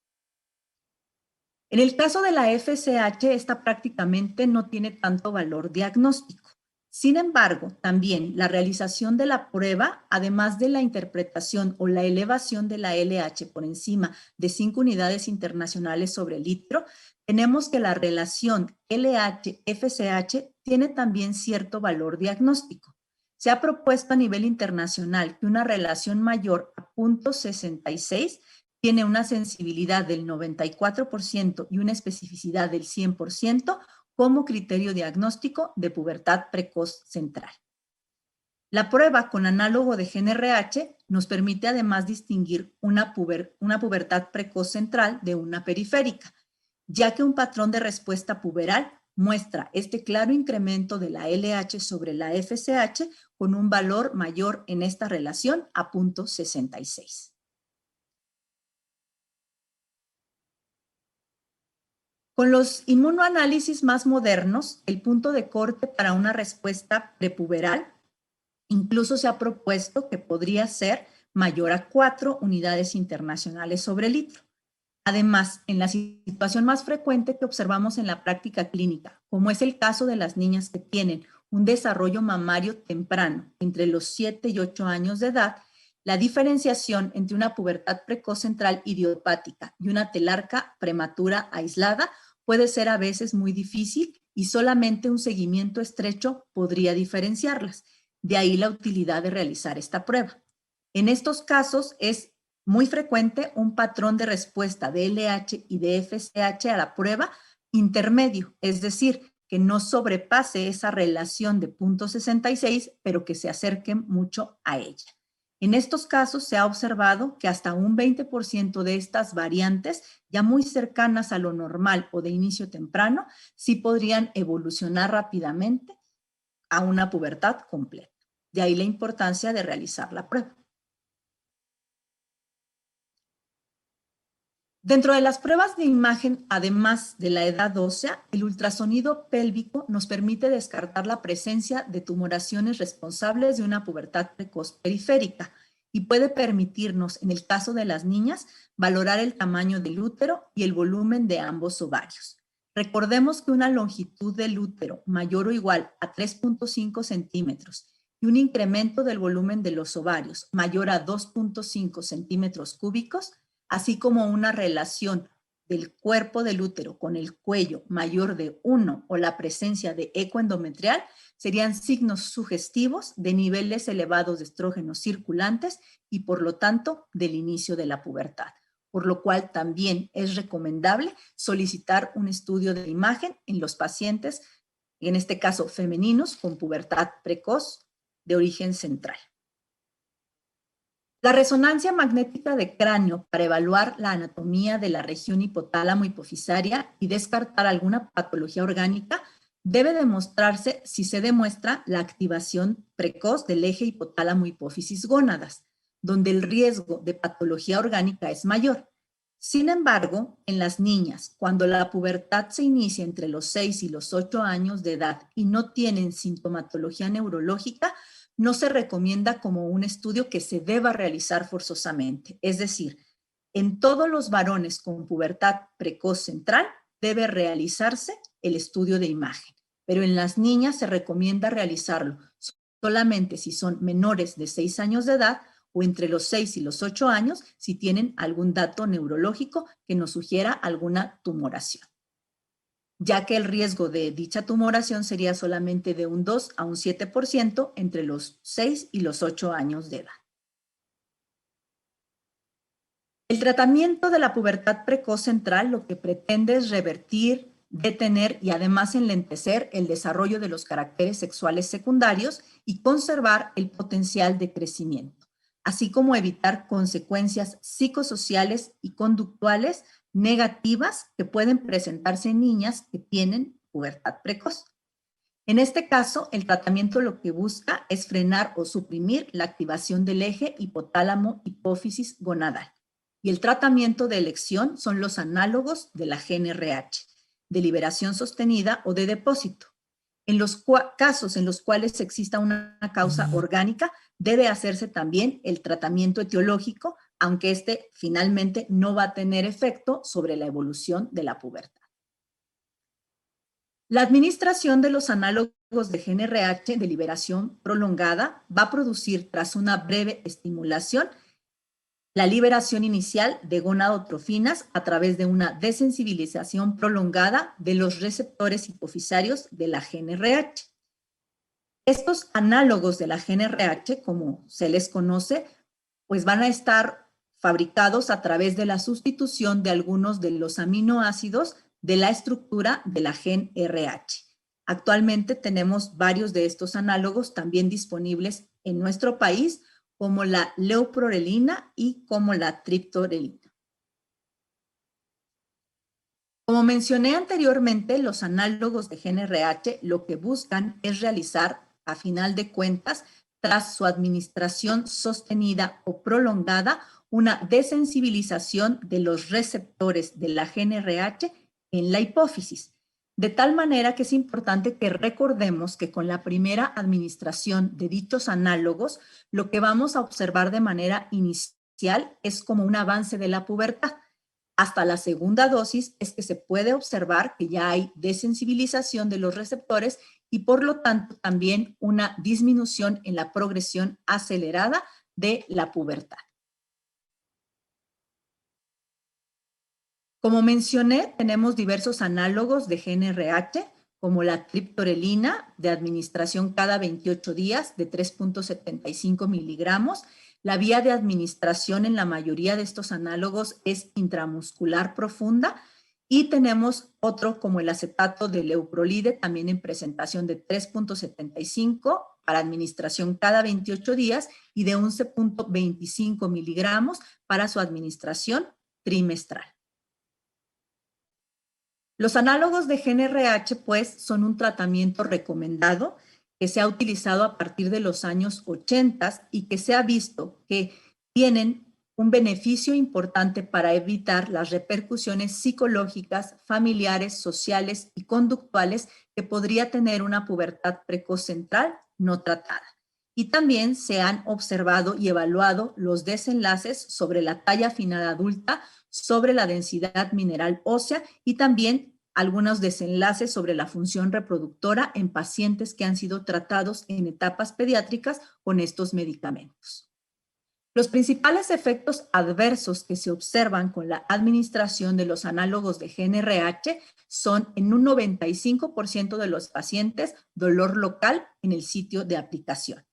En el caso de la FSH, esta prácticamente no tiene tanto valor diagnóstico. Sin embargo, también la realización de la prueba, además de la interpretación o la elevación de la LH por encima de 5 unidades internacionales sobre litro, tenemos que la relación LH-FSH tiene también cierto valor diagnóstico. Se ha propuesto a nivel internacional que una relación mayor a 0.66 tiene una sensibilidad del 94% y una especificidad del 100% como criterio diagnóstico de pubertad precoz central. La prueba con análogo de GnRH nos permite además distinguir una pubertad precoz central de una periférica, ya que un patrón de respuesta puberal muestra este claro incremento de la LH sobre la FSH con un valor mayor en esta relación a 0.66. Con los inmunoanálisis más modernos, el punto de corte para una respuesta prepuberal incluso se ha propuesto que podría ser mayor a 4 unidades internacionales sobre litro. Además, en la situación más frecuente que observamos en la práctica clínica, como es el caso de las niñas que tienen un desarrollo mamario temprano, entre los 7 y 8 años de edad, la diferenciación entre una pubertad precoz central idiopática y una telarca prematura aislada puede ser a veces muy difícil y solamente un seguimiento estrecho podría diferenciarlas. De ahí la utilidad de realizar esta prueba. En estos casos es muy frecuente un patrón de respuesta de LH y de FSH a la prueba intermedio, es decir, que no sobrepase esa relación de 0.66, pero que se acerque mucho a ella. En estos casos se ha observado que hasta un 20% de estas variantes, ya muy cercanas a lo normal o de inicio temprano, sí podrían evolucionar rápidamente a una pubertad completa. De ahí la importancia de realizar la prueba. Dentro de las pruebas de imagen, además de la edad ósea, el ultrasonido pélvico nos permite descartar la presencia de tumoraciones responsables de una pubertad precoz periférica y puede permitirnos, en el caso de las niñas, valorar el tamaño del útero y el volumen de ambos ovarios. Recordemos que una longitud del útero mayor o igual a 3.5 centímetros y un incremento del volumen de los ovarios mayor a 2.5 centímetros cúbicos, así como una relación del cuerpo del útero con el cuello mayor de 1 o la presencia de eco endometrial, serían signos sugestivos de niveles elevados de estrógenos circulantes y por lo tanto del inicio de la pubertad, por lo cual también es recomendable solicitar un estudio de imagen en los pacientes, en este caso femeninos, con pubertad precoz de origen central. La resonancia magnética de cráneo para evaluar la anatomía de la región hipotálamo-hipofisaria y descartar alguna patología orgánica debe demostrarse si se demuestra la activación precoz del eje hipotálamo-hipófisis-gónadas, donde el riesgo de patología orgánica es mayor. Sin embargo, en las niñas, cuando la pubertad se inicia entre los 6 y los 8 años de edad y no tienen sintomatología neurológica, no se recomienda como un estudio que se deba realizar forzosamente. Es decir, en todos los varones con pubertad precoz central debe realizarse el estudio de imagen, pero en las niñas se recomienda realizarlo solamente si son menores de 6 años de edad o entre los 6 y los 8 años si tienen algún dato neurológico que nos sugiera alguna tumoración, ya que el riesgo de dicha tumoración sería solamente de un 2 a un 7% entre los 6 y los 8 años de edad. El tratamiento de la pubertad precoz central lo que pretende es revertir, detener y además enlentecer el desarrollo de los caracteres sexuales secundarios y conservar el potencial de crecimiento, así como evitar consecuencias psicosociales y conductuales negativas que pueden presentarse en niñas que tienen pubertad precoz. En este caso, el tratamiento lo que busca es frenar o suprimir la activación del eje hipotálamo-hipófisis gonadal. Y el tratamiento de elección son los análogos de la GnRH, de liberación sostenida o de depósito. En los casos en los cuales exista una causa orgánica, debe hacerse también el tratamiento etiológico, aunque este finalmente no va a tener efecto sobre la evolución de la pubertad. La administración de los análogos de GnRH de liberación prolongada va a producir, tras una breve estimulación, la liberación inicial de gonadotrofinas a través de una desensibilización prolongada de los receptores hipofisarios de la GnRH. Estos análogos de la GnRH, como se les conoce, pues van a estar fabricados a través de la sustitución de algunos de los aminoácidos de la estructura de la GnRH. Actualmente tenemos varios de estos análogos también disponibles en nuestro país, como la leuprorelina y como la triptorelina. Como mencioné anteriormente, los análogos de GnRH lo que buscan es realizar, a final de cuentas, tras su administración sostenida o prolongada, una desensibilización de los receptores de la GnRH en la hipófisis, de tal manera que es importante que recordemos que con la primera administración de dichos análogos, lo que vamos a observar de manera inicial es como un avance de la pubertad. Hasta la segunda dosis es que se puede observar que ya hay desensibilización de los receptores y por lo tanto también una disminución en la progresión acelerada de la pubertad. Como mencioné, tenemos diversos análogos de GnRH, como la triptorelina, de administración cada 28 días, de 3.75 miligramos. La vía de administración en la mayoría de estos análogos es intramuscular profunda. Y tenemos otro como el acetato de leuprolide, también en presentación de 3.75 para administración cada 28 días y de 11.25 miligramos para su administración trimestral. Los análogos de GnRH, pues, son un tratamiento recomendado que se ha utilizado a partir de los años 80 y que se ha visto que tienen un beneficio importante para evitar las repercusiones psicológicas, familiares, sociales y conductuales que podría tener una pubertad precoz central no tratada. Y también se han observado y evaluado los desenlaces sobre la talla final adulta, sobre la densidad mineral ósea y también algunos desenlaces sobre la función reproductora en pacientes que han sido tratados en etapas pediátricas con estos medicamentos. Los principales efectos adversos que se observan con la administración de los análogos de GnRH son en un 95% de los pacientes dolor local en el sitio de aplicación.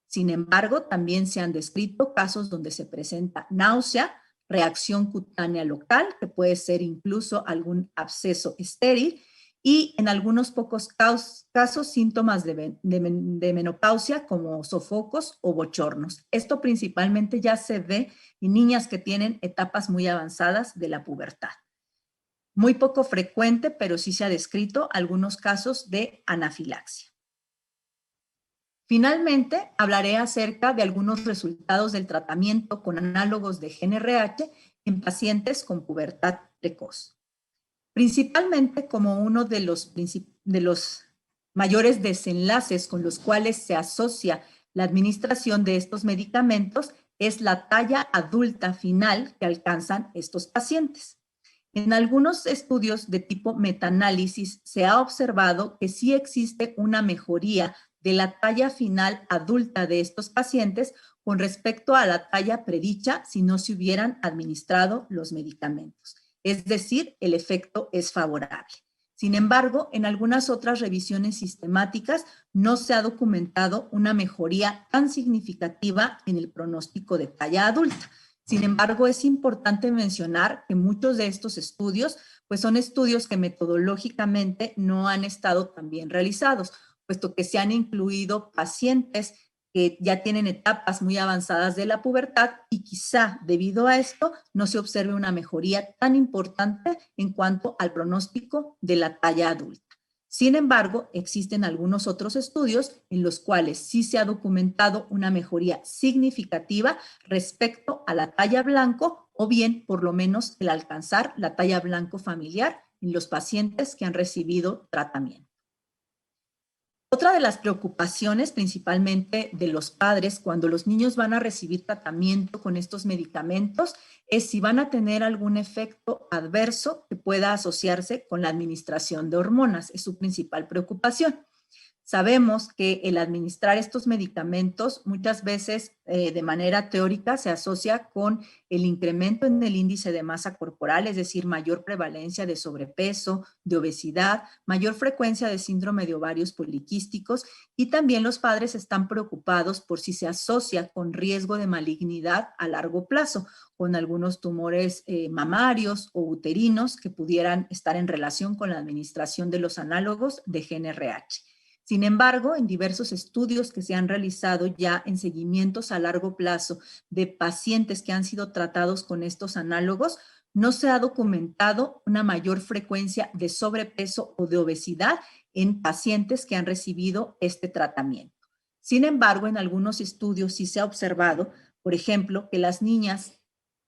Sin embargo, también se han descrito casos donde se presenta náusea, reacción cutánea local, que puede ser incluso algún absceso estéril, y en algunos pocos casos síntomas de menopausia como sofocos o bochornos. Esto principalmente ya se ve en niñas que tienen etapas muy avanzadas de la pubertad. Muy poco frecuente, pero sí se ha descrito algunos casos de anafilaxia. Finalmente, hablaré acerca de algunos resultados del tratamiento con análogos de GnRH en pacientes con pubertad precoz. Principalmente como uno de los mayores desenlaces con los cuales se asocia la administración de estos medicamentos es la talla adulta final que alcanzan estos pacientes. En algunos estudios de tipo metaanálisis se ha observado que sí existe una mejoría de la talla final adulta de estos pacientes con respecto a la talla predicha si no se hubieran administrado los medicamentos. Es decir, el efecto es favorable. Sin embargo, en algunas otras revisiones sistemáticas no se ha documentado una mejoría tan significativa en el pronóstico de talla adulta. Sin embargo, es importante mencionar que muchos de estos estudios, pues son estudios que metodológicamente no han estado tan bien realizados, puesto que se han incluido pacientes que ya tienen etapas muy avanzadas de la pubertad y quizá debido a esto no se observe una mejoría tan importante en cuanto al pronóstico de la talla adulta. Sin embargo, existen algunos otros estudios en los cuales sí se ha documentado una mejoría significativa respecto a la talla blanco o bien por lo menos el alcanzar la talla blanco familiar en los pacientes que han recibido tratamiento. Otra de las preocupaciones, principalmente de los padres, cuando los niños van a recibir tratamiento con estos medicamentos, es si van a tener algún efecto adverso que pueda asociarse con la administración de hormonas. Es su principal preocupación. Sabemos que el administrar estos medicamentos muchas veces de manera teórica se asocia con el incremento en el índice de masa corporal, es decir, mayor prevalencia de sobrepeso, de obesidad, mayor frecuencia de síndrome de ovarios poliquísticos y también los padres están preocupados por si se asocia con riesgo de malignidad a largo plazo, con algunos tumores mamarios o uterinos que pudieran estar en relación con la administración de los análogos de GnRH. Sin embargo, en diversos estudios que se han realizado ya en seguimientos a largo plazo de pacientes que han sido tratados con estos análogos, no se ha documentado una mayor frecuencia de sobrepeso o de obesidad en pacientes que han recibido este tratamiento. Sin embargo, en algunos estudios sí se ha observado, por ejemplo, que las niñas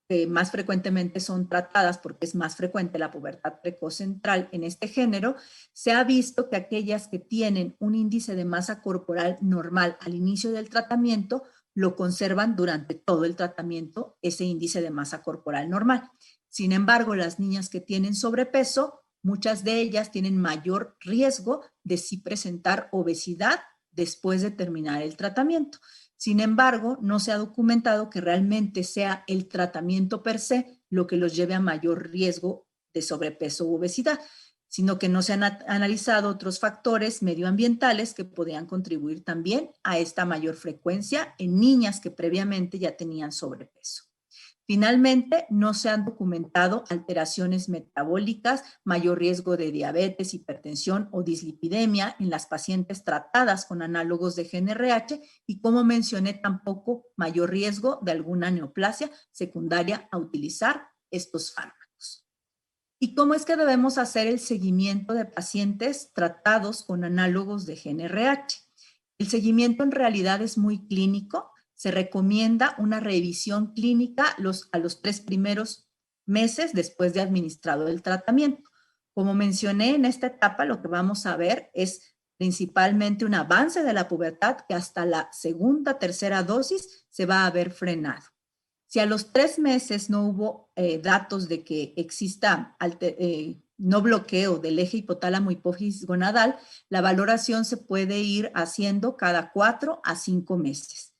que más frecuentemente son tratadas, porque es más frecuente la pubertad precoz central en este género, se ha visto que aquellas que tienen un índice de masa corporal normal al inicio del tratamiento, lo conservan durante todo el tratamiento, ese índice de masa corporal normal. Sin embargo, las niñas que tienen sobrepeso, muchas de ellas tienen mayor riesgo de sí presentar obesidad después de terminar el tratamiento. Sin embargo, no se ha documentado que realmente sea el tratamiento per se lo que los lleve a mayor riesgo de sobrepeso u obesidad, sino que no se han analizado otros factores medioambientales que podrían contribuir también a esta mayor frecuencia en niñas que previamente ya tenían sobrepeso. Finalmente, no se han documentado alteraciones metabólicas, mayor riesgo de diabetes, hipertensión o dislipidemia en las pacientes tratadas con análogos de GnRH y, como mencioné, tampoco mayor riesgo de alguna neoplasia secundaria a utilizar estos fármacos. ¿Y cómo es que debemos hacer el seguimiento de pacientes tratados con análogos de GnRH? El seguimiento en realidad es muy clínico. Se recomienda una revisión clínica a los 3 primeros meses después de administrado el tratamiento. Como mencioné, en esta etapa lo que vamos a ver es principalmente un avance de la pubertad que hasta la segunda, tercera dosis se va a ver frenado. Si a los 3 meses no hubo datos de que exista no bloqueo del eje hipotálamo hipófisis gonadal, la valoración se puede ir haciendo cada 4 a 5 meses.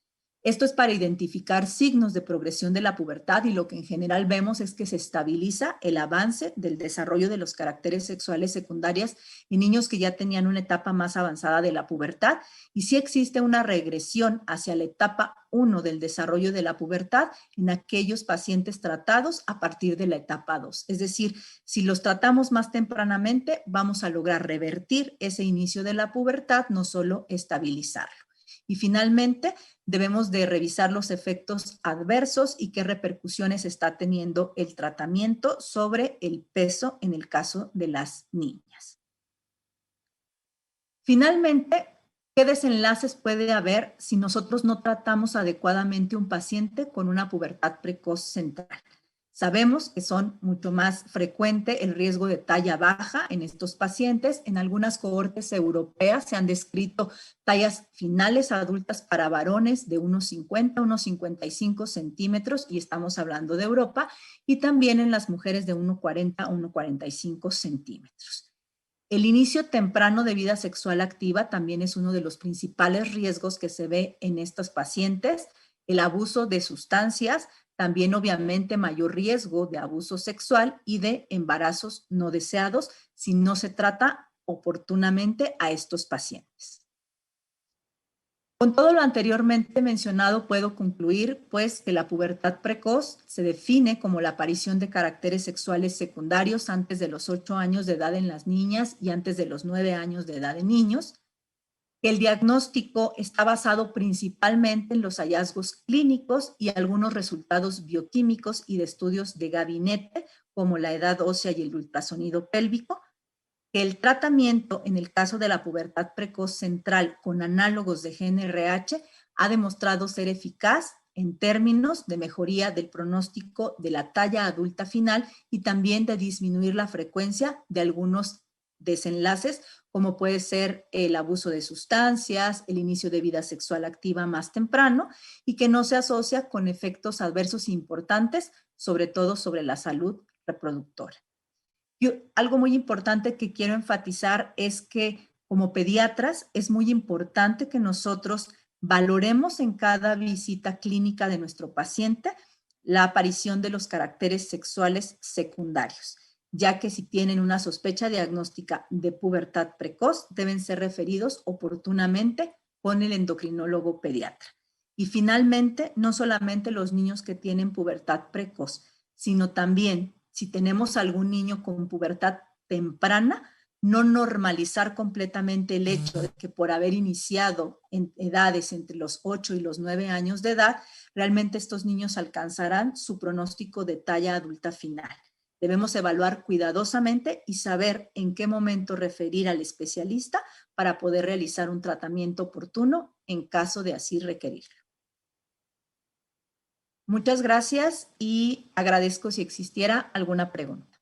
Esto es para identificar signos de progresión de la pubertad y lo que en general vemos es que se estabiliza el avance del desarrollo de los caracteres sexuales secundarios en niños que ya tenían una etapa más avanzada de la pubertad y sí existe una regresión hacia la etapa 1 del desarrollo de la pubertad en aquellos pacientes tratados a partir de la etapa 2. Es decir, si los tratamos más tempranamente, vamos a lograr revertir ese inicio de la pubertad, no solo estabilizarlo. Y finalmente, debemos de revisar los efectos adversos y qué repercusiones está teniendo el tratamiento sobre el peso en el caso de las niñas. Finalmente, ¿qué desenlaces puede haber si nosotros no tratamos adecuadamente un paciente con una pubertad precoz central? Sabemos que son mucho más frecuente el riesgo de talla baja en estos pacientes. En algunas cohortes europeas se han descrito tallas finales adultas para varones de unos 50 a unos 55 centímetros, y estamos hablando de Europa, y también en las mujeres de 1,40 a 1,45 centímetros. El inicio temprano de vida sexual activa también es uno de los principales riesgos que se ve en estos pacientes. El abuso de sustancias, también obviamente mayor riesgo de abuso sexual y de embarazos no deseados si no se trata oportunamente a estos pacientes. Con todo lo anteriormente mencionado, puedo concluir, pues, que la pubertad precoz se define como la aparición de caracteres sexuales secundarios antes de los 8 años de edad en las niñas y antes de los 9 años de edad en niños. El diagnóstico está basado principalmente en los hallazgos clínicos y algunos resultados bioquímicos y de estudios de gabinete, como la edad ósea y el ultrasonido pélvico. Que el tratamiento en el caso de la pubertad precoz central con análogos de GnRH ha demostrado ser eficaz en términos de mejoría del pronóstico de la talla adulta final y también de disminuir la frecuencia de algunos desenlaces, como puede ser el abuso de sustancias, el inicio de vida sexual activa más temprano y que no se asocia con efectos adversos importantes, sobre todo sobre la salud reproductora. Algo muy importante que quiero enfatizar es que como pediatras es muy importante que nosotros valoremos en cada visita clínica de nuestro paciente la aparición de los caracteres sexuales secundarios, ya que si tienen una sospecha diagnóstica de pubertad precoz, deben ser referidos oportunamente con el endocrinólogo pediatra. Y finalmente, no solamente los niños que tienen pubertad precoz, sino también si tenemos algún niño con pubertad temprana, no normalizar completamente el hecho de que por haber iniciado en edades entre los 8 y los 9 años de edad, realmente estos niños alcanzarán su pronóstico de talla adulta final. Debemos evaluar cuidadosamente y saber en qué momento referir al especialista para poder realizar un tratamiento oportuno en caso de así requerirlo. Muchas gracias y agradezco si existiera alguna pregunta.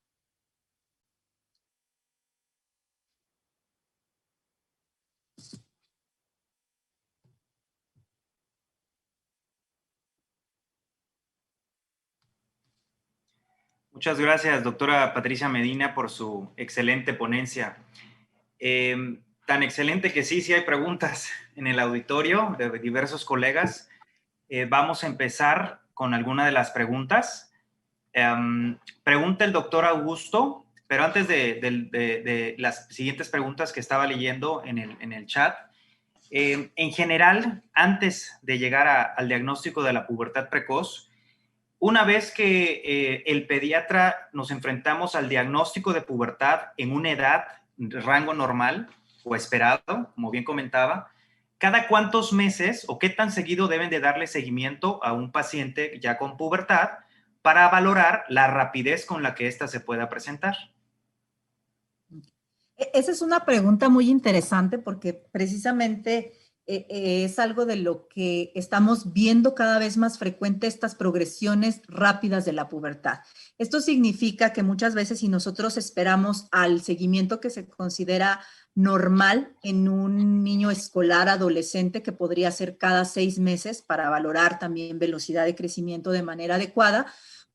Muchas gracias, doctora Patricia Medina, por su excelente ponencia. Tan excelente que sí hay preguntas en el auditorio de diversos colegas. Vamos a empezar con alguna de las preguntas. Pregunta el doctor Augusto, pero antes de las siguientes preguntas que estaba leyendo en el chat, en general, antes de llegar al diagnóstico de la pubertad precoz, una vez que el pediatra nos enfrentamos al diagnóstico de pubertad en una edad, rango normal o esperado, como bien comentaba, ¿cada cuántos meses o qué tan seguido deben de darle seguimiento a un paciente ya con pubertad para valorar la rapidez con la que ésta se pueda presentar? Esa es una pregunta muy interesante porque precisamente es algo de lo que estamos viendo cada vez más frecuente, estas progresiones rápidas de la pubertad. Esto significa que muchas veces si nosotros esperamos al seguimiento que se considera normal en un niño escolar adolescente, que podría ser cada 6 meses para valorar también velocidad de crecimiento de manera adecuada,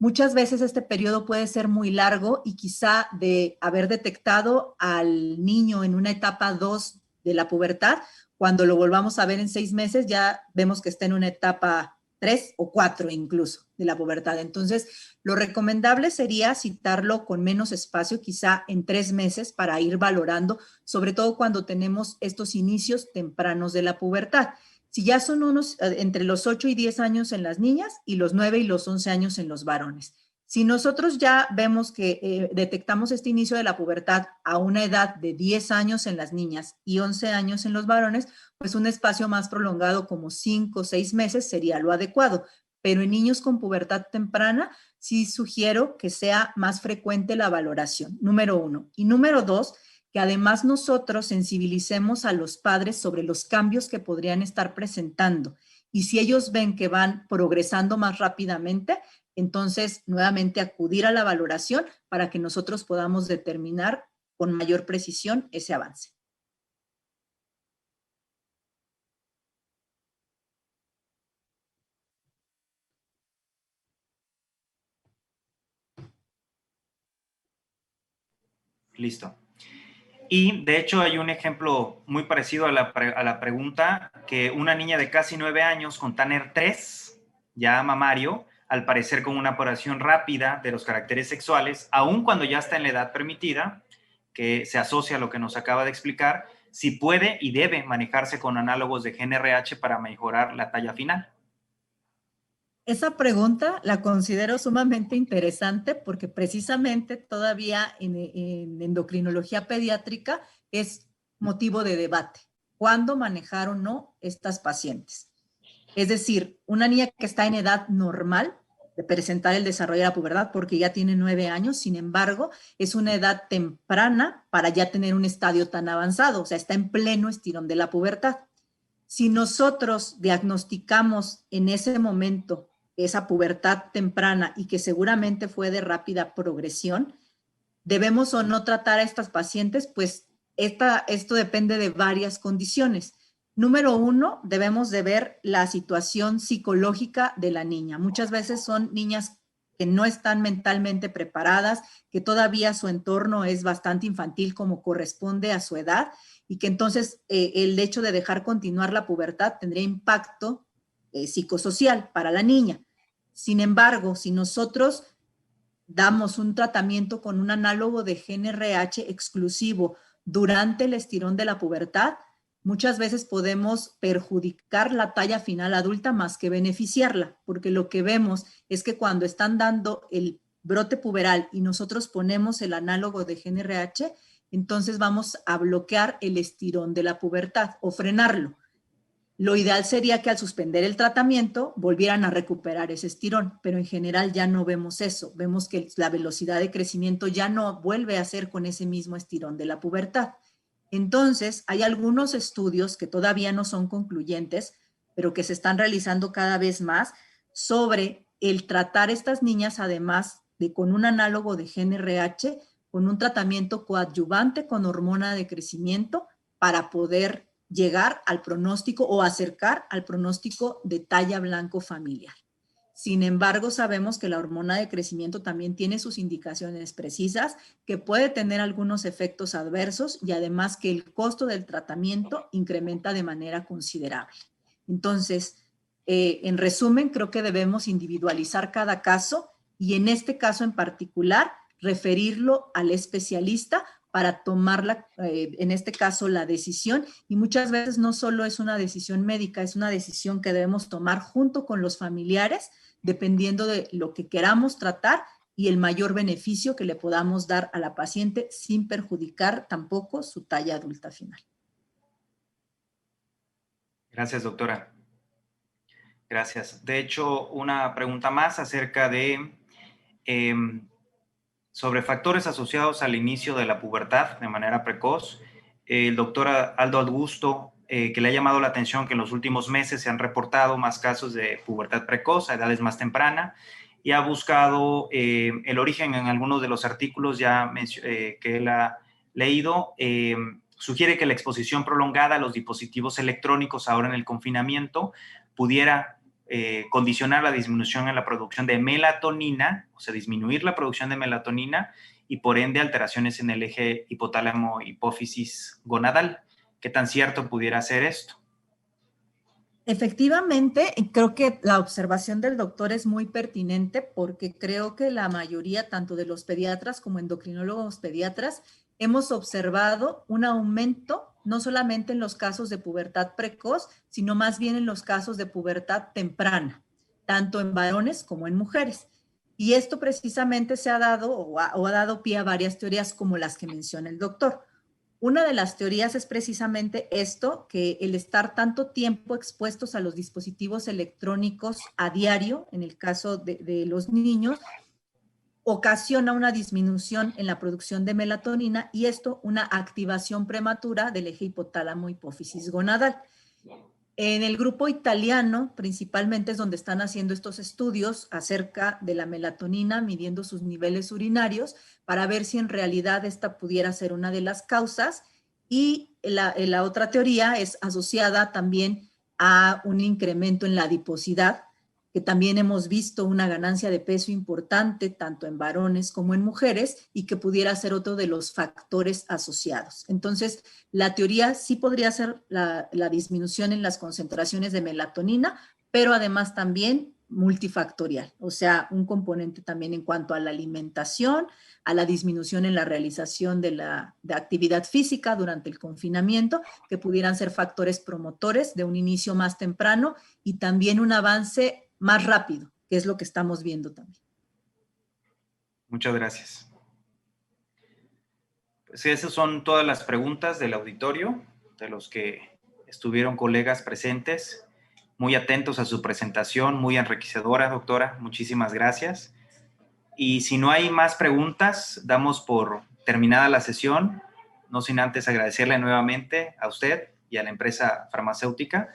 Muchas veces este periodo puede ser muy largo y quizá de haber detectado al niño en una etapa 2 de la pubertad, cuando lo volvamos a ver en 6 meses, ya vemos que está en una etapa 3 o 4 incluso de la pubertad. Entonces, lo recomendable sería citarlo con menos espacio, quizá en 3 meses, para ir valorando, sobre todo cuando tenemos estos inicios tempranos de la pubertad. Si ya son unos entre los 8 y 10 años en las niñas y los 9 y los 11 años en los varones. Si nosotros ya vemos que detectamos este inicio de la pubertad a una edad de 10 años en las niñas y 11 años en los varones, pues un espacio más prolongado como 5 o 6 meses sería lo adecuado. Pero en niños con pubertad temprana, sí sugiero que sea más frecuente la valoración, número 1. Y número 2, que además nosotros sensibilicemos a los padres sobre los cambios que podrían estar presentando. Y si ellos ven que van progresando más rápidamente, entonces nuevamente acudir a la valoración para que nosotros podamos determinar con mayor precisión ese avance. Listo. Y de hecho hay un ejemplo muy parecido a la pregunta, que una niña de casi 9 años con Tanner 3, ya mamario, al parecer con una aparición rápida de los caracteres sexuales, aun cuando ya está en la edad permitida, que se asocia a lo que nos acaba de explicar, si puede y debe manejarse con análogos de GnRH para mejorar la talla final. Esa pregunta la considero sumamente interesante porque precisamente todavía en endocrinología pediátrica es motivo de debate. ¿Cuándo manejar o no estas pacientes? Es decir, una niña que está en edad normal de presentar el desarrollo de la pubertad porque ya tiene 9 años, sin embargo, es una edad temprana para ya tener un estadio tan avanzado, o sea, está en pleno estirón de la pubertad. Si nosotros diagnosticamos en ese momento esa pubertad temprana y que seguramente fue de rápida progresión, debemos o no tratar a estas pacientes, pues esto depende de varias condiciones. Número 1, debemos de ver la situación psicológica de la niña. Muchas veces son niñas que no están mentalmente preparadas, que todavía su entorno es bastante infantil como corresponde a su edad y que entonces el hecho de dejar continuar la pubertad tendría impacto psicosocial para la niña. Sin embargo, si nosotros damos un tratamiento con un análogo de GnRH exclusivo durante el estirón de la pubertad, muchas veces podemos perjudicar la talla final adulta más que beneficiarla, porque lo que vemos es que cuando están dando el brote puberal y nosotros ponemos el análogo de GnRH, entonces vamos a bloquear el estirón de la pubertad o frenarlo. Lo ideal sería que al suspender el tratamiento volvieran a recuperar ese estirón, pero en general ya no vemos eso. Vemos que la velocidad de crecimiento ya no vuelve a ser con ese mismo estirón de la pubertad. Entonces, hay algunos estudios que todavía no son concluyentes, pero que se están realizando cada vez más sobre el tratar a estas niñas, además de con un análogo de GnRH, con un tratamiento coadyuvante con hormona de crecimiento para poder llegar al pronóstico o acercar al pronóstico de talla blanco familiar. Sin embargo, sabemos que la hormona de crecimiento también tiene sus indicaciones precisas, que puede tener algunos efectos adversos y además que el costo del tratamiento incrementa de manera considerable. Entonces, en resumen, creo que debemos individualizar cada caso y en este caso en particular, referirlo al especialista para tomar, en este caso, la decisión. Y muchas veces no solo es una decisión médica, es una decisión que debemos tomar junto con los familiares, dependiendo de lo que queramos tratar y el mayor beneficio que le podamos dar a la paciente sin perjudicar tampoco su talla adulta final. Gracias, doctora. Gracias. De hecho, una pregunta más acerca de sobre factores asociados al inicio de la pubertad de manera precoz. El doctor Aldo Augusto, que le ha llamado la atención que en los últimos meses se han reportado más casos de pubertad precoz a edades más tempranas y ha buscado el origen en algunos de los artículos ya que él ha leído. Sugiere que la exposición prolongada a los dispositivos electrónicos ahora en el confinamiento pudiera condicionar la disminución en la producción de melatonina, o sea, disminuir la producción de melatonina y por ende alteraciones en el eje hipotálamo-hipófisis gonadal. ¿Qué tan cierto pudiera ser esto? Efectivamente, creo que la observación del doctor es muy pertinente porque creo que la mayoría, tanto de los pediatras como endocrinólogos pediatras, hemos observado un aumento no solamente en los casos de pubertad precoz, sino más bien en los casos de pubertad temprana, tanto en varones como en mujeres. Y esto precisamente se ha dado o ha dado pie a varias teorías como las que menciona el doctor. Una de las teorías es precisamente esto, que el estar tanto tiempo expuestos a los dispositivos electrónicos a diario, en el caso de los niños, ocasiona una disminución en la producción de melatonina y esto una activación prematura del eje hipotálamo-hipófisis gonadal. En el grupo italiano, principalmente es donde están haciendo estos estudios acerca de la melatonina, midiendo sus niveles urinarios, para ver si en realidad esta pudiera ser una de las causas. Y la otra teoría es asociada también a un incremento en la adiposidad, que también hemos visto una ganancia de peso importante tanto en varones como en mujeres y que pudiera ser otro de los factores asociados. Entonces, la teoría sí podría ser la disminución en las concentraciones de melatonina, pero además también multifactorial, o sea, un componente también en cuanto a la alimentación, a la disminución en la realización de actividad física durante el confinamiento, que pudieran ser factores promotores de un inicio más temprano y también un avance más rápido, que es lo que estamos viendo también. Muchas gracias. Pues esas son todas las preguntas del auditorio, de los que estuvieron colegas presentes, muy atentos a su presentación, muy enriquecedora, doctora. Muchísimas gracias. Y si no hay más preguntas, damos por terminada la sesión, no sin antes agradecerle nuevamente a usted y a la empresa farmacéutica.